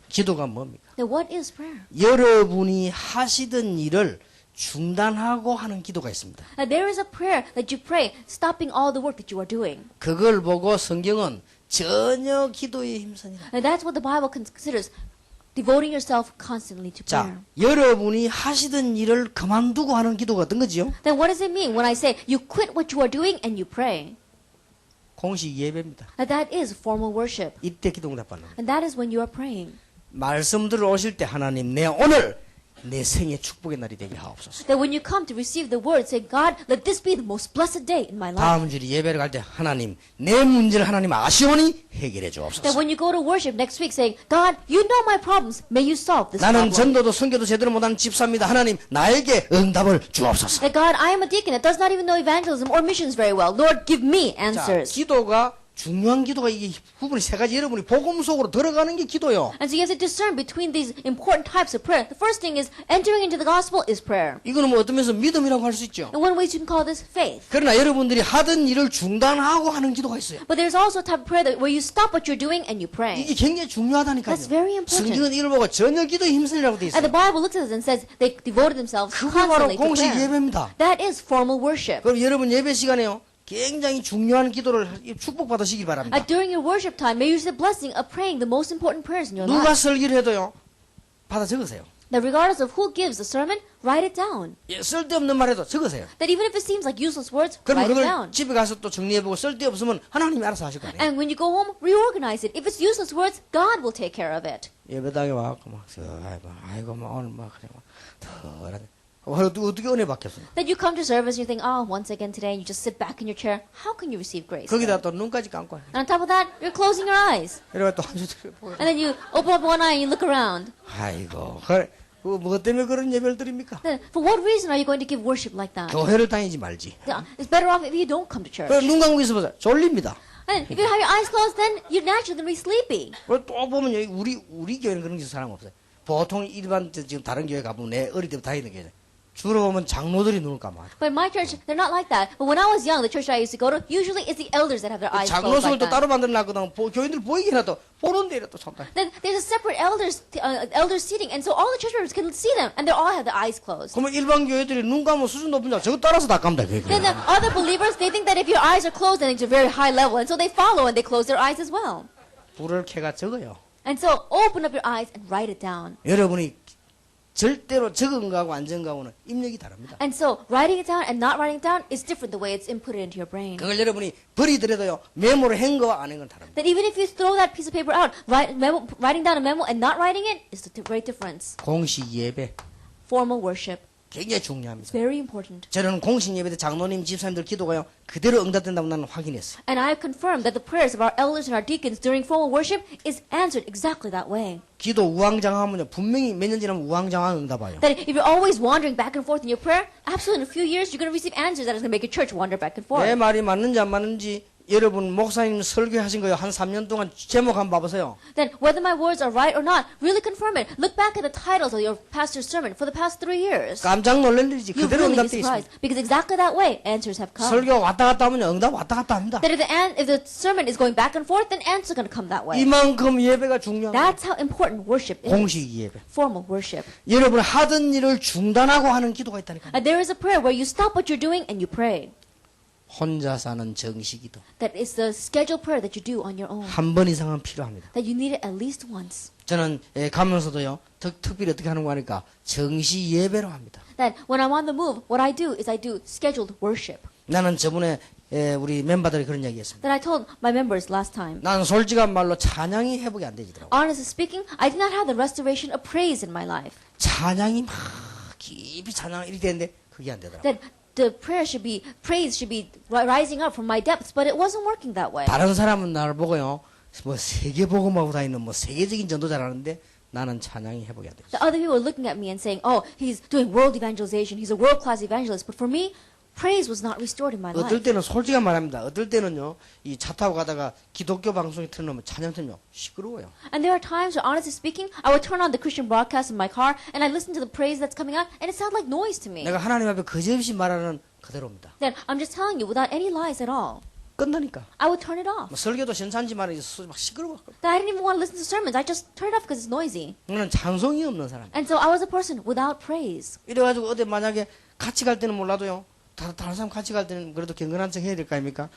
기도가 뭡니까? Now what is prayer? 여러분이 하시던 일을 중단하고 하는 기도가 있습니다. There is a prayer that you pray, stopping all the work that you are doing. 그걸 보고 성경은 전혀 기도에 힘쓰니라. And that's what the Bible considers devoting yourself constantly to 자, prayer. 여러분이 하시던 일을 그만두고 하는 기도가 어떤 거지요? Then what does it mean when I say you quit what you are doing and you pray? 공식 예배입니다. That is formal worship. 이때 기도 응답받는 거예요. And that is when you are praying. 말씀 들어오실 때 하나님 내 오늘 내 생의 축복의 날이 되게 하옵소서. That when you come to receive the word, say, God, let this be the most blessed day in my life. 다음 주에 예배를 갈 때 하나님 내 문제를 하나님 아시오니 해결해 That 주옵소서. when you go to worship next week, say, God, you know my problems. May you solve this 나는 problem. 전도도 선교도 제대로 못하는 집사입니다. 하나님 나에게 응답을 주옵소서. That God, I am a deacon that does not even know evangelism or missions very well. Lord, give me 자, answers. 기도가 중요한 기도가 이게 부분이 세 가지 여러분이 복음 속으로 들어가는 게 기도요. And so you have to discern between these important types of prayer. The first thing is entering into the gospel is prayer. 이거는 뭐 어떤 면에서 믿음이라고 할 수 있죠. And one way you can call this faith. 그러나 여러분들이 하던 일을 중단하고 하는 기도가 있어요. But there's also a type of prayer that where you stop what you're doing and you pray. 이게 굉장히 중요하다니까요. That's very important. 성경은 이걸 보고 전혀 기도에 힘쓰리라고 돼 And the 있어요. Bible looks at this and says they devoted themselves 그게 바로 constantly to 공식 prayer. 예배입니다. That is formal worship. 그럼 여러분 예배 시간에요. 굉장히 중요한 기도를 축복받으시기 바랍니다. During your worship time, may you receive the blessing of praying the most important prayers in your 누가 life. 설교를 해도요. 받아 적으세요. That regardless of who gives the sermon, write it down. 예, 쓸데없는 말해도 적으세요. That even if it seems like useless words, 그럼 write it 그걸 down. 집에 가서 또 정리해보고 쓸데없으면 하나님이 알아서 하실 거 아니에요. And when you go home, reorganize it. If it's useless words, God will take care of it. 예배당에 와갖고 막 아이고 막 오늘 막 그래 막 덜하네. 어떻게 은혜 받겠어요? That you come to service and you think, oh, once again today, you just sit back in your chair. How can you receive grace? 거기다 또 눈까지 감고 And on top of that, you're closing your eyes. 이러고 또 한주 보고 And then you open up one eye and you look around. 아이고 그래 뭐 때문에 그런 예배를 드립니까? Then, for what reason are you going to give worship like that? 교회를 다니지 말지. It's better off if you don't come to church. 그래 눈 감고 있어 보세요. 졸립니다. And if you have your eyes closed, then you're naturally going to be sleepy. 그리고 또 보면 여기 우리 교회는 그런 게 사람 없어요. 보통 일반 지금 다른 교회 가보면 내 어릴 때부터 다니는 교회 주로 보면 장로들이 눈을 감아. But in my church, they're not like that. But when I was young, the church I used to go to, usually it's the elders that have their eyes closed 장로석을 like 또 that. 따로 만들어놨거든. 교인들 보이게 해놔도 보는데 이래 또 참다. Then there's a separate elders seating, and so all the church members can see them, and they all have their eyes closed. 그러면 일반 교회들이 눈 감으면 수준 높은 자 저거 따라서 다 감다. 그게. Then the other believers, they think that if your eyes are closed, then it's a very high level, and so they follow and they close their eyes as well. 불을 켜가 적어요. And so open up your eyes and write it down. 여러분이 절대로 적은 거하고 안 적은 거하고는 입력이 다릅니다. And so writing it down and not writing it down is different the way it's inputted into your brain. 그걸 여러분이 버리더라도요 메모를 한 거와 안 한 건 다릅니다. That even if you throw that piece of paper out, writing down a memo and not writing it is the great difference. 공식 예배 Formal worship. 굉장히 중요합니다. It's very important. 저는 공식 예배 때 장로님 집사님들 기도가요 그대로 응답된다고 나는 확인했어요. And I have confirmed that the prayers of our elders and our deacons during formal worship is answered exactly that way. 기도 우왕좌왕하면요 분명히 몇 년 지나면 우왕좌왕 응답 와요. That if you're always wandering back and forth in your prayer, absolutely in a few years you're going to receive answers that is going to make your church wander back and forth. 내 말이 맞는지 안 맞는지 여러분 목사님 설교하신 거요 한 3년 동안 제목 한번 봐보세요. Then whether my words are right or not, really confirm it. Look back at the titles of your pastor's sermon for the past 3 years. 깜짝 놀랄 일이지 You'll 그대로 really be 응답돼 surprised 있습니다. because exactly that way answers have come. 설교 왔다 갔다 하면 응답 왔다 갔다 합니다. That if the sermon is going back and forth, then answers are going to come that way. 이만큼 예배가 중요한 거예요. That's how important worship is. 공식 예배. Formal worship. 여러분 하던 일을 중단하고 하는 기도가 있다니까요. And there is a prayer where you stop what you're doing and you pray. 혼자 사는 정식기도 That is the scheduled prayer that you do on your own. 한 번 이상은 필요합니다. That you need it at least once. 저는 가면서도요 특별히 어떻게 하는 거 하니까 정시 예배로 합니다. That when I'm on the move, what I do is I do scheduled worship. 나는 저번에 우리 멤버들이 그런 이야기했습니다. That I told my members last time. 나는 솔직한 말로 찬양이 회복이 안 되지더라고. Honestly speaking, I did not have the restoration of praise in my life. 찬양이 막 깊이 찬양 이렇게 되는데 그게 안 되더라고. That the praise should be rising up from my depths, but it wasn't working that way. 다른 사람은 나를 보고요 뭐 세계 복음하고 다니는 뭐 세계적인 전도자라는데 나는 찬양이 회복이 안 돼. The other people were looking at me and saying, "Oh, he's doing world evangelization. He's a world-class evangelist." But for me, praise was not restored in my 어떨 life. 때는 솔직한 말합니다. 어떨 때는요 이 차 타고 가다가 기독교 방송이 틀어놓으면 찬양 틀면 시끄러워요. And there are times where, honestly speaking, I would turn on the Christian broadcast in my car and I listen to the praise that's coming out, and it sounded like noise to me. 내가 하나님 앞에 거짓없이 말하는 그대로입니다. Then I'm just telling you, without any lies at all, 끝나니까. I would turn it off. 뭐 설교도 신산지만 막 시끄러워. That I didn't even want to listen to sermons. I just turned it off because it's noisy. 나는 찬송이 없는 사람. And so I was a person without praise. 이래가지고 어디 만약에 같이 갈 때는 몰라도요. 다른 사람 같이 갈 때는 그래도 경건한 척 해야 될 거 아닙니까?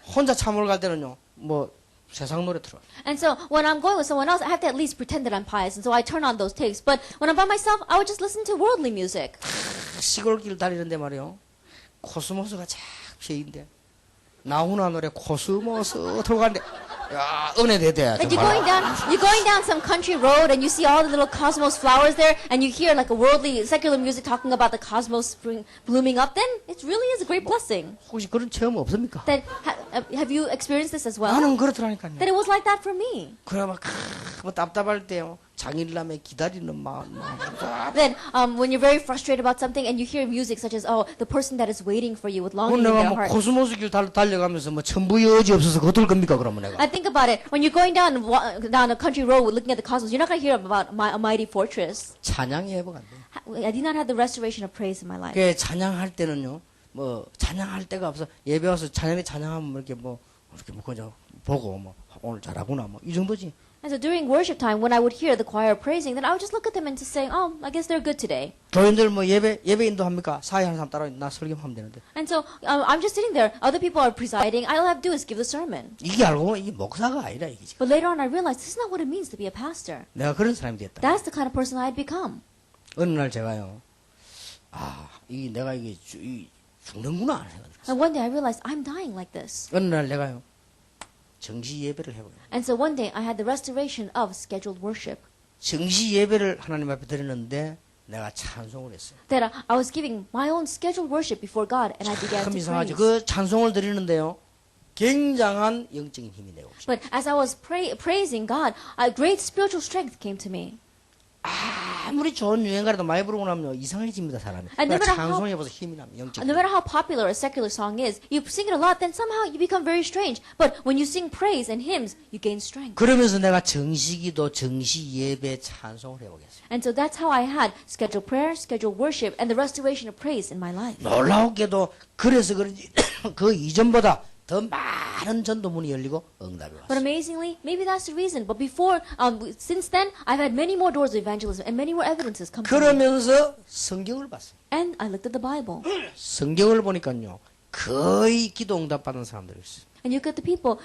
혼자 참으러 갈 때는요. 뭐 세상 노래 틀어. And so when I'm going with someone else, I have to at least pretend that I'm pious. And so I turn on those tapes. But when I'm by myself, I would just listen to worldly music. 시골길 다니는데 말이요. 코스모스가 쫙 피어있는데 나훈아 노래 코스모스 들어가는데 야 은혜되대. Like you're going down some country road and you see all the little cosmos flowers there, and you hear like a worldly secular music talking about the cosmos blooming up. Then it really is a great blessing. 혹시 그런 체험 없습니까? That have you experienced this as well? 나는 그렇더라니까요. That it was like that for me. 그래 뭐 답답할 때요. 장일남에 기다리는 마음. Then when you're very frustrated about something and you hear music such as the person that is waiting for you with longing in 내가 their 뭐 heart. 코스모스 길 달려가면서 뭐 천부의 여지 없어서 어떨 겁니까 그러면 내가. I think about it. When you're going down a country road looking at the cosmos, you're not going to hear about a mighty fortress. 찬양의 회복 안 돼. I did not have the restoration of praise in my life. 그 찬양할 때는요. 뭐 찬양할 때가 없어. 예배 와서 찬양하면 뭐 이렇게 뭐 그냥 보고 뭐 오늘 잘하구나 뭐 이 정도지. And so during worship time, when I would hear the choir praising, then I would just look at them and just say, oh, I guess they're good today. 교인들 뭐 예배 인도합니까? 사회하는 사람 따라 나 설교하면 되는데. And so I'm just sitting there. Other people are presiding. All I have to do is give the sermon. 이게 알고 보면 이게 목사가 아니라 이게 지금. But later on, I realized this is not what it means to be a pastor. 내가 그런 사람이 됐다. That's the kind of person I had become. 어느 날 제가요. 이게 내가 이게 죽는구나 생각했어요. And one day I realized I'm dying like this. 어느 날 내가요. 정시 예배를 해보요. And so one day I had the restoration of scheduled worship. 정시 예배를 하나님 앞에 드렸는데 내가 찬송을 했어요. That I was giving my own scheduled worship before God, and I began 참 to 이상하죠. praise. 그 찬송을 드리는데요. 굉장한 영적인 힘이 내고 있어요. But as I was praising God, a great spiritual strength came to me. 아무리 좋은 유행가라도 많이 부르고 나면 이상해집니다 사람이. And no matter 찬송해 보서 힘이 납니다. 영적. No matter how popular a secular song is, you sing it a lot, then somehow you become very strange. But when you sing praise and hymns, you gain strength. 그러면서 내가 정시기도 정시 예배 찬송을 해보겠어요. And so that's how I had scheduled prayer, scheduled worship, and the restoration of praise in my life. 놀라웠게도 그래서 그런지 그 이전보다 더 많은 전도문이 열리고 응답이 But 왔어요. amazingly, maybe that's the reason. But before, since then, I've had many more doors of evangelism and many more evidences come to me. 그러면서 성경을 봤어요. And I looked at the Bible. 성경을 보니까요. 거의 기도 응답 받은 사람들이 있어요. And you look at the people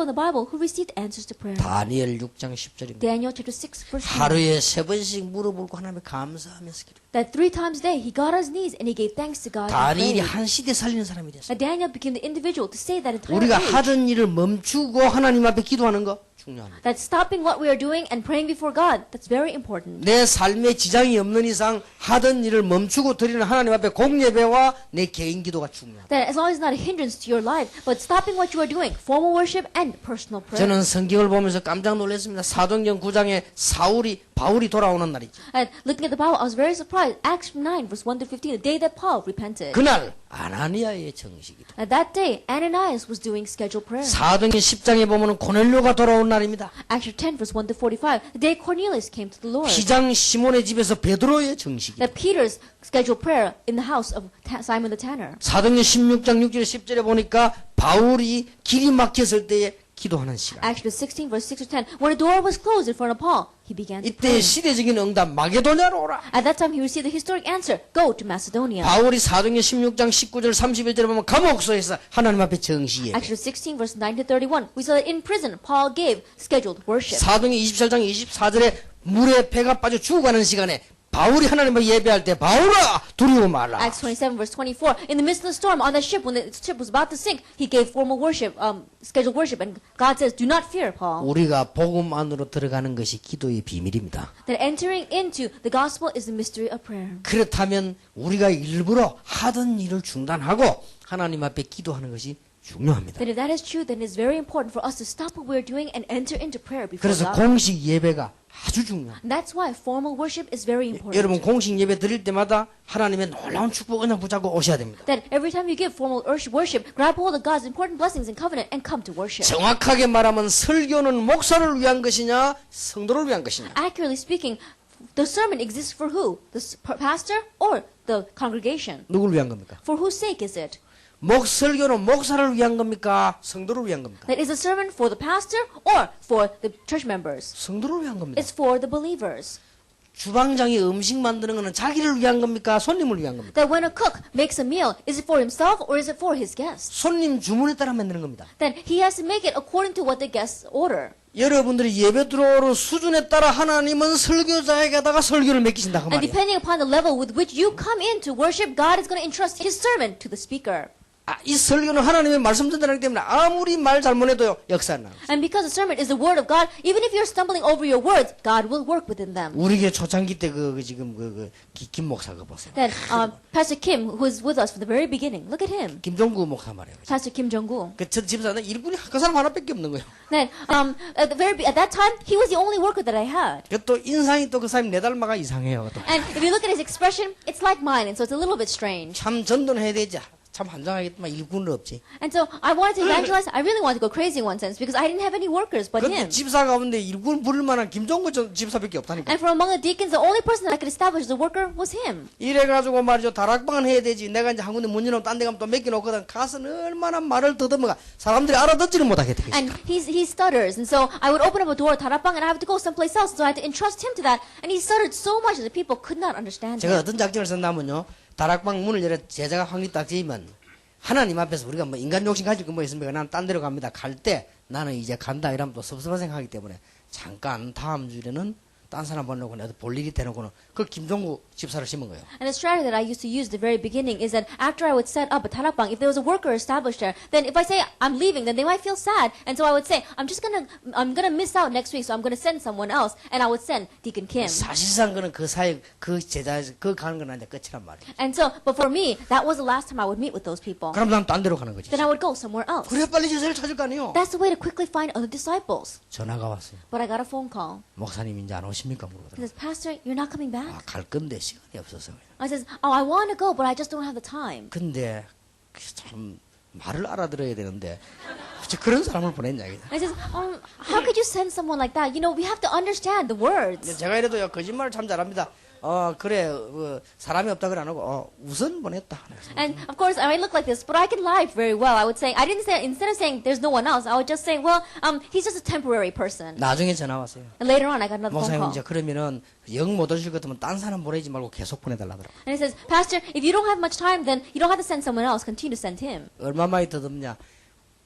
in the Bible who received answers to prayer. 다니엘 6장 10절입니다. Daniel chapter 6 verse 9. 하루에 3번씩 무릎 꿇고 하나님께 감사하면서 기도. That 3 times a day he got on his knees and he gave thanks to God. and 다니엘이 prayed. 한 시대 살리는 사람이 됐어요. And Daniel became the individual to save that entire 우리가 age. 하던 일을 멈추고 하나님 앞에 기도하는 거 중요합니다. That stopping what we are doing and praying before God, that's very important. 내 삶에 지장이 없는 이상 하던 일을 멈추고 드리는 하나님 앞에 공예배와 내 개인 기도가 중요합니다. That as long as it's not a hindrance to your life, but stopping what you are doing, formal worship and personal prayer. 저는 성경을 보면서 깜짝 놀랐습니다. 사도행전 9장에 바울이 돌아오는 날이죠. And looking at the Bible, I was very surprised. Acts 9 verse 1 to 15, the day that Paul repented. 그날 아나니아의 정식이다. At that day, Ananias was doing scheduled prayer. 사도행전 10장에 보면은 고넬료가 돌아온 날입니다. Acts 10 verse 1 to 45, the day Cornelius came to the Lord. 피장 시몬의 집에서 베드로의 정식이다. That Peter's scheduled prayer in the house of Simon the Tanner. 사도행전 16장 6절 10절에 보니까 바울이 길이 막혔을 때에 기도하는 시간. Acts 16 verse 6 to 10, when a door was closed in front of Paul, he began to 이때 pray. 시대적인 응답 마게도냐로 오라. At that time, he received the historic answer, go to Macedonia. 바울이 사도행전 16장 19절 31절에 보면 감옥소에서 하나님 앞에 정시에. Acts 16 verse 9 to 31, we saw that in prison, Paul gave scheduled worship. 사도행전 27장 24절에 물에 배가 빠져 죽어가는 시간에 바울이 하나님을 예배할 때 바울아 두려워 말라. Acts 27 verse 24, in the midst of the storm on that ship, when the ship was about to sink, he gave formal worship, scheduled worship, and God says, do not fear, Paul. 우리가 복음 안으로 들어가는 것이 기도의 비밀입니다. That entering into the gospel is the mystery of prayer. 그렇다면 우리가 일부러 하던 일을 중단하고 하나님 앞에 기도하는 것이 중요합니다. That if that is true, then it is very important for us to stop what we are doing and enter into prayer before 그래서 God. 공식 예배가 아주 중요합니다. And that's why formal worship is very important. 여러분 공식 예배 드릴 때마다 하나님의 놀라운 축복 은혜 붙잡고 오셔야 됩니다. That every time you give formal worship, grab hold of God's important blessings and covenant and come to worship. 정확하게 말하면 설교는 목사를 위한 것이냐 성도를 위한 것이냐. Accurately speaking, the sermon exists for who? The pastor or the congregation? 누구를 위한 겁니까? For whose sake is it? 설교는 목사를 위한 겁니까? 성도를 위한 겁니까? That is a sermon for the pastor or for the church members? 성도를 위한 겁니다. It's for the believers. 주방장이 음식 만드는 거는 자기를 위한 겁니까? 손님을 위한 겁니까? That when a cook makes a meal, is it for himself or is it for his guests? 손님 주문에 따라 만드는 겁니다. Then he has to make it according to what the guests order. 여러분들이 예배 들어오는 수준에 따라 하나님은 설교자에게다가 설교를 맡기신다 그 And 말이에요. depending upon the level with which you come in to worship, God is going to entrust his sermon to the speaker. 이 설교는 하나님의 말씀 전달하기 때문에 아무리 말 잘못해도 역사는 나. And because the sermon is the word of God, even if you're stumbling over your words, God will work within them. 우리 교회 초창기 때 지금 김 목사 그 보세요. Then Pastor Kim, who was with us from the very beginning, look at him. 김종구 목사 말이에요. Pastor Kim Jong-gu. 그 집사는 일꾼이 그 사람 하나밖에 없는 거예요. Then at that time, he was the only worker that I had. 또 인상이 또 그 사람이 내 닮아가 이상해요. 또. And if you look at his expression, it's like mine, and so it's a little bit strange. 참 전도해야 되지. 참 환장하겠지만 일꾼은 없지. And so I wanted to evangelize. I really wanted to go crazy in one sense because I didn't have any workers but 근데 him. 집사 가운데 일꾼 부를 만한 김종구 집사밖에 없다니까. And from among the deacons, the only person that I could establish as a worker was him. 이래가지고 말이죠. 다락방은 해야 되지. 내가 이제 한 군데 문 열어놓으면 딴 데 가면 또 맡겨놓거든. 가서는 얼마나 말을 더듬어가 사람들이 알아듣지를 못하게 되겠어. And he stutters, and so I would open up a door at Tarapang, and I have to go someplace else. So I had to entrust him to that, and he stuttered so much that the people could not understand 제가 him. 어떤 작정을 썼냐면요. 다락방 문을 열어 제자가 환기 딱 지으면 하나님 앞에서 우리가 뭐 인간 욕심 가질 거 뭐 있습니까? 나는 딴 데로 갑니다. 갈 때 나는 이제 간다 이러면 또 섭섭한 생각하기 때문에 잠깐 다음 주에는 딴 사람 보내고 내가 볼 일이 되는구나. 그 김종구 집사를 심은 거예요. And the strategy that I used to use at the very beginning is that after I would set up a Tarapang, if there was a worker established there, then if I say I'm leaving, then they might feel sad. And so I would say, I'm gonna miss out next week, so I'm gonna send someone else. And I would send Deacon Kim. 사실상 그는 그 사이 그 제자에서 그 가는 건 이제 끝이란 말이에요. And so, but for me, that was the last time I would meet with those people. 그럼 난 딴 데로 가는 거지. Then I would go somewhere else. 그래 빨리 제자를 찾을 거 아니에요. That's the way to quickly find other disciples. 전화가 왔어요. But I got a phone call. 목사님 이제 안 오십니까? He 물어보더라고요. says, Pastor, you're not coming back? 갈 건데 시간이 없어서. I says, oh, I want to go, but I just don't have the time. 근데 참 말을 알아들어야 되는데 그런 사람을 보냈냐 이게. I says, how could you send someone like that? You know, we have to understand the words. 제가 이래도요 거짓말을 참 잘합니다. 그래 사람이 없다 그래 안 하고 우선 보냈다. And of course, I might look like this, but I can lie very well. I would say, I didn't say, instead of saying there's no one else, I would just say, well, he's just a temporary person. 나중에 전화 왔어요. And later on, I got another phone 목사님 call. 이제 그러면은 영 못 오실 것 같으면 딴 사람 보내지 말고 계속 보내달라더라고. And he says, Pastor, if you don't have much time, then you don't have to send someone else. Continue to send him. 얼마 많이 더듬냐.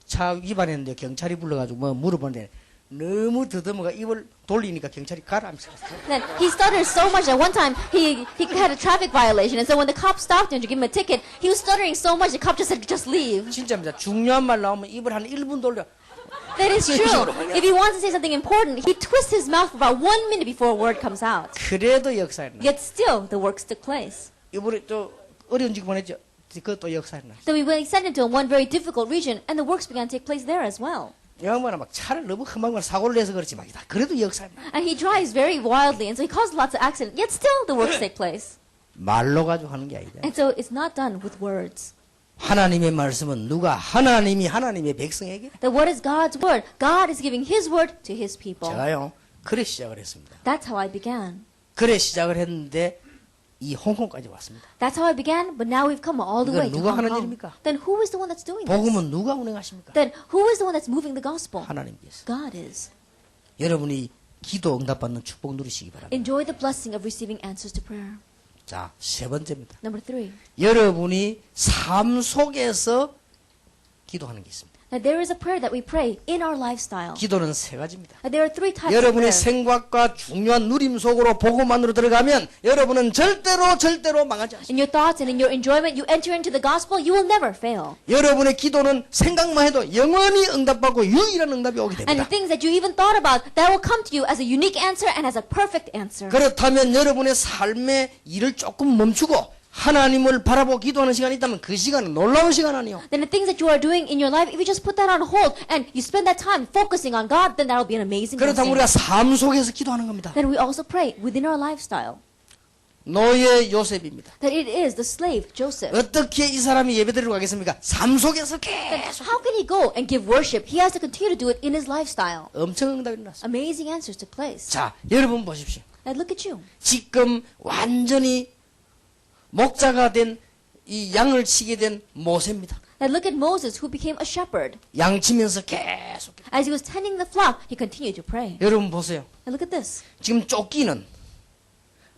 차 위반했는데 경찰이 불러가지고 뭐 물어보는데 너무 더듬어가 입을 돌리니까 경찰이 가라 하면서. Then he stuttered so much that one time he had a traffic violation, and so when the cop stopped him to give him a ticket, he was stuttering so much the cop just said, "Just leave." 진짜입니다. 중요한 말 나오면 입을 한 1분 돌려. That is true. If he wants to say something important, he twists his mouth for about 1 minute before a word comes out. 그래도 역사에 나. Yet still, the works took place. 이번에 또 어려운 지구 보냈죠. 그것도 역사에 나. Then we sent him to one very difficult region, and the works began to take place there as well. 양반은 막 차를 너무 험한 사고를 내서 그렇지 막 그래도 역사에 나. And he drives very wildly, and so he caused lots of accidents. Yet still, the works take place. 말로 가지고 하는 게 아니다. And so it's not done with words. 하나님의 말씀은 누가 하나님이 하나님의 백성에게 That what is God's word? God is giving His word to His people. 제가요 그래 시작을 했습니다. That's how I began. 그래 시작을 했는데 이 홍콩까지 왔습니다. That's how I began, but now we've come all the 이건 way to 누가 Hong 하는 Kong. 일입니까? Then who is the one that's doing this? 복음은 누가 운행하십니까? Then who is the one that's moving the gospel? 하나님께서. God is. 여러분이 기도 응답받는 축복 누리시기 바랍니다. Enjoy the blessing of receiving answers to prayer. 자, 세 번째입니다. Number 3. 여러분이 삶 속에서 기도하는 게 있습니다. Now there is a prayer that we pray in our lifestyle. 기도는 세 가지입니다. There are 3 types of 여러분의 prayer. 생각과 중요한 누림 속으로 복음 안으로 들어가면 여러분은 절대로 망하지 않습니다. In your thoughts and in your enjoyment, you enter into the gospel, you will never fail. 여러분의 기도는 생각만 해도 영원히 응답받고 유일한 응답이 오게 And 됩니다. the things that you even thought about, that will come to you as a unique answer and as a perfect answer. 그렇다면 여러분의 삶의 일을 조금 멈추고 하나님을 바라보고 기도하는 시간이 있다면 그 시간은 놀라운 시간 아니에요. Then the things that you are doing in your life, if you just put that on hold and you spend that time focusing on God, then that will be an amazing 그렇다면 blessing. 우리가 삶 속에서 기도하는 겁니다. Then we also pray within our lifestyle. 노예 요셉입니다. That it is the slave, Joseph. 어떻게 이 사람이 예배드리러 가겠습니까? 삶 속에서 Then 계속 how can he go and give worship? He has to continue to do it in his lifestyle. 엄청 응답이 일어났어요. Amazing answers took place. 자, 여러분 보십시오. Now look at you. 지금 완전히 목자가 된 이 양을 치게 된 모세입니다. Now look at Moses, who became a shepherd. 양 치면서 계속. As he was tending the flock, he continued to pray. 여러분 보세요. Now look at this. 지금 쫓기는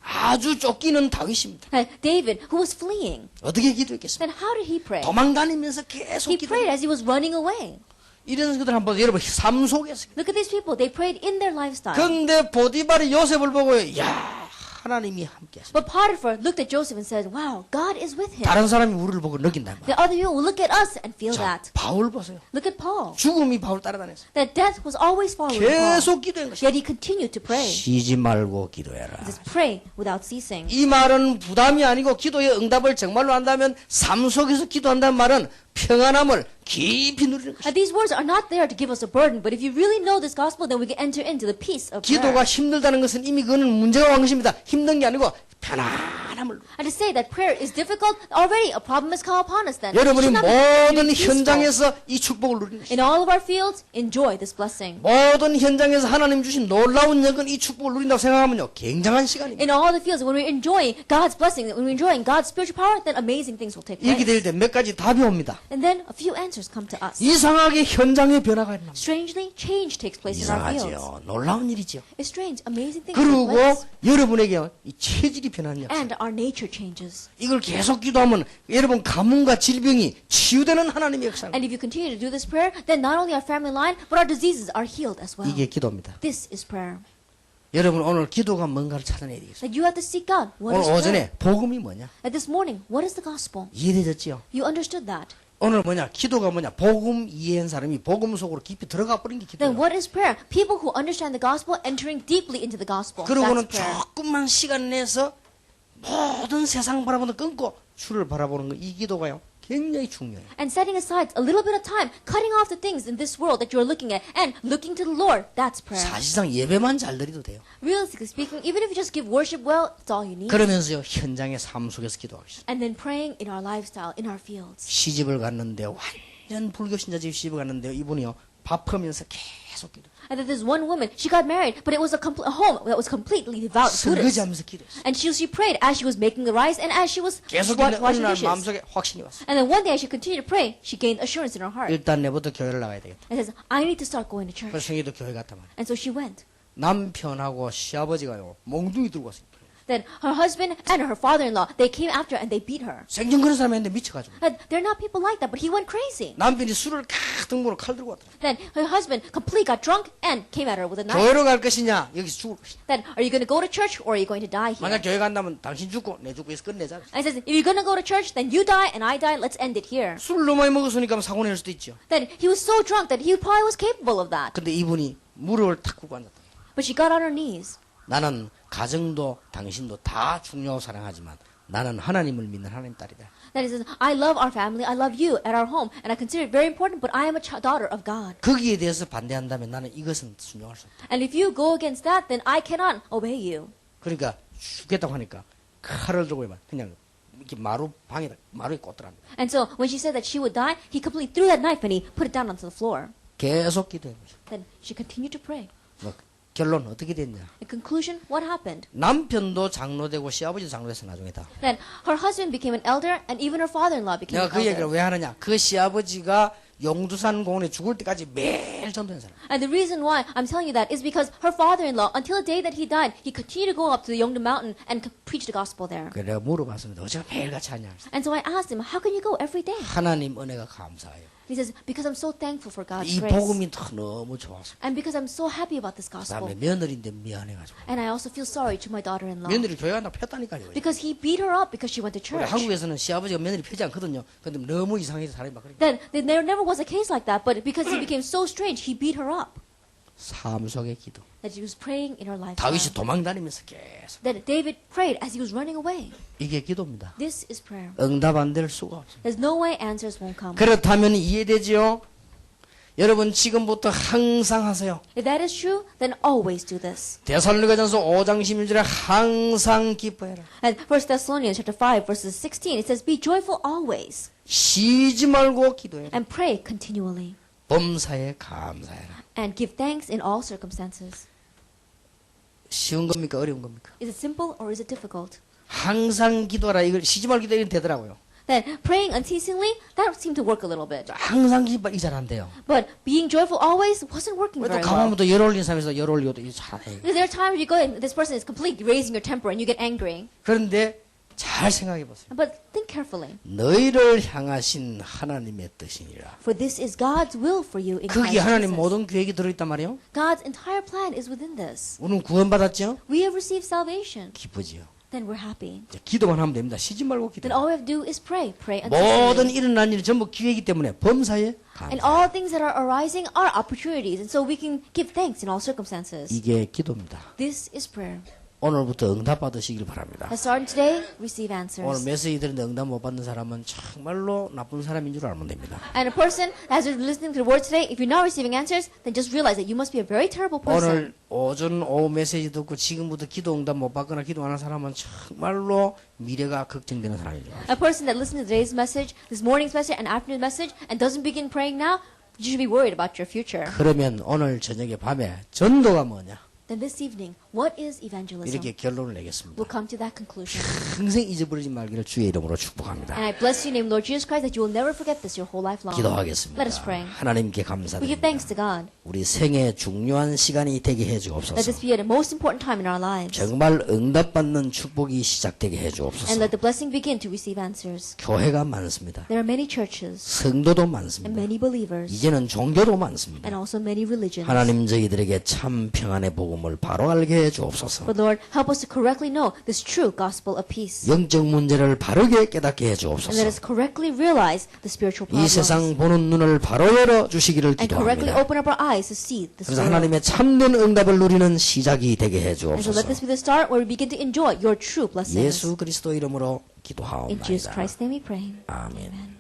아주 쫓기는 다윗입니다. David, who was fleeing, 어떻게 기도했겠습니까? then how did he pray? 도망다니면서 계속 He prayed 기도했습니다. as he was running away. 이런 것들 한번 여러분 삶 속에서. Look at these people. They prayed in their lifestyle. 근데 보디발이 요셉을 보고 야 하나님이 함께하십니다. But Potiphar looked at Joseph and said, wow, God is with him. 다른 사람이 우리를 보고 느낀단 말이에요. The other people will look at us and feel 자, that. 바울 보세요. Look at Paul. 죽음이 바울 따라다녔어요. That death was always following Paul. 계속 기도한 것이죠. Yet he continued to pray. 쉬지 말고 기도해라. Just pray without ceasing. 이 말은 부담이 아니고 기도의 응답을 정말로 한다면 삶 속에서 기도한다는 말은 평안함을 깊이 누리는 것이죠. These words are not there to give us a burden, but if you really know this gospel, then we can enter into the peace of prayer. 기도가 힘들다는 것은 이미 그거는 문제가 온 것입니다. 힘든 게 아니고 편안함을. And to say that prayer is difficult, already a problem has come upon us then. 여러분이 We should not 모든 be peaceful. 현장에서 이 축복을 누리는 것이죠. In all of our fields, enjoy this blessing. 모든 현장에서 하나님 주신 놀라운 여건 이 축복을 누린다고 생각하면요. 굉장한 시간입니다. In all the fields, when we're enjoying God's blessing, when we're enjoying God's spiritual power, then amazing things will take 이렇게 될 place. 때 몇 가지 답이 옵니다. And then a few answers come to us. 이상하게 현장의 변화가 일어납니다. Strangely, change takes place in our fields. 이상하지요. 놀라운 일이지요. It's strange, amazing things take 그리고 place. 여러분에게 이 체질이 변하는 역사. And our nature changes. 이걸 계속 기도하면 여러분 가문과 질병이 치유되는 하나님의 역사. And if you continue to do this prayer, then not only our family line, but our diseases are healed as well. 이게 기도입니다. This is prayer. 여러분 오늘 기도가 뭔가를 찾아내야 되겠어요. That you have to seek God. What is 오늘 prayer? 오전에 복음이 뭐냐? And this morning, what is the gospel? 이해되셨지요? You understood that. 오늘 뭐냐? 기도가 뭐냐? 복음 이해한 사람이 복음 속으로 깊이 들어가 버린 게 Then 기도예요. what is prayer? People who understand the gospel entering deeply into the gospel. 그러고는 That's prayer. 조금만 시간 내서 모든 세상 바라보는 끊고 주를 바라보는 거 이 기도가요. 굉장히 중요해요. And setting aside a little bit of time, cutting off the things in this world that you're looking at, and looking to the Lord. That's prayer. 사실상 예배만 잘 드려도 돼요. Realistically speaking, even if you just give worship well, it's all you need. 그러면서요 현장의 삶 속에서 기도하겠습니다. And then praying in our lifestyle, in our fields. 시집을 갔는데 완전 불교 신자 집 시집을 갔는데 이분이요 밥하면서 계속 기도. And then there's one woman, she got married, but it was a home that was completely devout Buddhist. 설거지하면서 기도했어요. And she prayed as she was making the rice and as she was 계속 어느 washing 날 dishes. 마음속에 확신이 왔어요. And then one day as she continued to pray, she gained assurance in her heart. 일단 내부터 교회를 나가야 되겠다. And says, I need to start going to church. 그래서 성희도 교회 갔단 말이에요. And so she went. 남편하고 시아버지가요 몽둥이 들고 왔어요. Then her husband and her father-in-law, they came after her and they beat her. 생전 그런 사람이 있는데 미쳐가지고. And they're not people like that, but he went crazy. 남편이 술을 칵 등으로 칼 들고 왔다. Then her husband completely got drunk and came at her with a knife. 교회로 갈 것이냐 여기서 죽을 것이냐. Then, are you going to go to church or are you going to die here? 만약 교회 간다면 당신 죽고 내 죽고 해서 끝내자. And he says, if you're going to go to church, then you die and I die, let's end it here. 술을 너무 많이 먹었으니까 사고 낼 수도 있죠. Then he was so drunk that he probably was capable of that. 근데 이분이 무릎을 탁 꿇고 앉았다. But she got on her knees. 나는 가정도 당신도 다 중요하고 사랑하지만 나는 하나님을 믿는 하나님 딸이다. Then he says, I love our family, I love you at our home, and I consider it very important, but I am a daughter of God. 거기에 대해서 반대한다면 나는 이것은 순종할 수 없다. And if you go against that, then I cannot obey you. 그러니까 죽겠다고 하니까 칼을 들고 그냥 이렇게 마루에 꽂더랍니다. And so when she said that she would die, he completely threw that knife and he put it down onto the floor. 계속 기도해 보죠. Then she continued to pray. 뭐 결론 어떻게 됐냐? In conclusion, what happened? 남편도 장로되고 시아버지도 장로돼서 나중에 다. Then her husband became an elder, and even her father-in-law became 내가 an 그 얘기를 elder. 왜 하느냐? 그 시아버지가 용두산 공원에 죽을 때까지 매일 전도한 사람. And the reason why I'm telling you that is because her father-in-law, until the day that he died, he continued to go up to the Yongdu Mountain and preach the gospel there. 그래 내가 물어봤습니다. 어제가 매일 같이 하냐? And so I asked him, how can you go every day? 하나님 은혜가 감사해요. He says, because I'm so thankful for God's 이 grace. 복음이 너무 좋아서. And because I'm so happy about this 그다음에 gospel. 며느리인데 미안해가지고. And I also feel sorry to my daughter-in-law. 며느리 교회 간다고 폈다니까요. Because he beat her up because she went to 우리 church. 한국에서는 시아버지가 며느리 펴지 않거든요. 근데 너무 이상해서 사람이 막 그러니까. Then there never was a case like that, but because he became so strange, he beat her up. 삶 속의 기도. That she was praying in her life. 다윗이 도망다니면서 계속. That David prayed as he was running away. 이게 기도입니다. This is prayer. 응답 안 될 수가 없어요. There's no way answers won't come. 그렇다면 이해되죠? 여러분 지금부터 항상 하세요. If that is true, then always do this. 데살로니가전서 5장 16절에 항상 기뻐해라. And 1 Thessalonians chapter 5 verses 16, it says, be joyful always 쉬지 말고 기도해라. and pray continually 범사에 감사해라. and give thanks in all circumstances. 쉬운 겁니까? 어려운 겁니까? Is it simple or is it difficult? 항상 기도하라. 이걸 쉬지 말고 기도하면 되더라고요. that praying unceasingly, that seemed to work a little bit. 항상 기뻐 이 잘 안 돼요. But being joyful always wasn't working 왜 또 very 가만히 well. 또 열 올리는 사람에서 열 올리고 또 이거 잘해. Because there are times you go and this person is completely raising your temper and you get angry. 그런데 잘 생각해 보세요. But think carefully. 너희를 향하신 하나님의 뜻이니라. For this is God's will for you in 거기 Christ 하나님 Jesus. 모든 계획이 들어있단 말이에요. God's entire plan is within this. 우리는 구원받았죠? We have received salvation. 기쁘지요. Then we're happy. 이제 기도만 하면 됩니다. 쉬지 말고 Then 기도. all we have to do is pray. Pray 모든 unceasingly. 일어난 일이 전부 기회이기 때문에 범사에 And 감사. all things that are arising are opportunities. And so we can give thanks in all circumstances. 이게 기도입니다. This is prayer. 오늘부터 응답 받으시길 바랍니다. As starting today, receive 오늘 answers. 메시지 들은데 응답 못 받는 사람은 정말로 나쁜 사람인 줄 알면 됩니다. And a person, as you're listening to the word today, if you're not receiving answers, then just realize that you must be a very terrible person. 오늘 오전 오후 메시지 듣고 지금부터 기도 응답 못 받거나 기도 안 하는 사람은 정말로 미래가 걱정되는 사람이죠. A person that listens to today's message, this morning's message, and afternoon's message, and doesn't begin praying now, you should be worried about your future. 그러면 오늘 저녁에 밤에 전도가 뭐냐? Then this evening, what is evangelism? 이렇게 결론을 내겠습니다. We'll come to that conclusion. 평생 잊어버리지 말기를 주의 이름으로 축복합니다. And I bless you in the name of Lord Jesus Christ that you will never forget this your whole life long. 기도하겠습니다. Let us pray. 하나님께 We give thanks to 감사드립니다. God. 우리 생애 중요한 시간이 되게 해 Let 주옵소서. this be a most important time in our lives. 정말 응답받는 축복이 시작되게 해 And 주옵소서. let the blessing begin to receive answers. 교회가 많습니다. There are many churches 성도도 and 많습니다. many believers 이제는 종교도 많습니다. and also many religions. 하나님 저희들에게 참 평안의 복음을 바로 알게 해 주옵소서. But Lord, help us to correctly know this true gospel of peace. 영적 문제를 바르게 깨닫게 해 And let 주옵소서. us correctly realize the spiritual 이 problems. 세상 보는 눈을 바로 열어 주시기를 And correctly 기도합니다. open up our eyes to see this 그래서 world. 하나님의 참된 응답을 누리는 시작이 되게 해 And so let 주옵소서. this be the start where we begin to enjoy your true blessings. 예수 그리스도 이름으로 In Jesus 기도하옵나이다. Christ's name we pray. 아멘. Amen.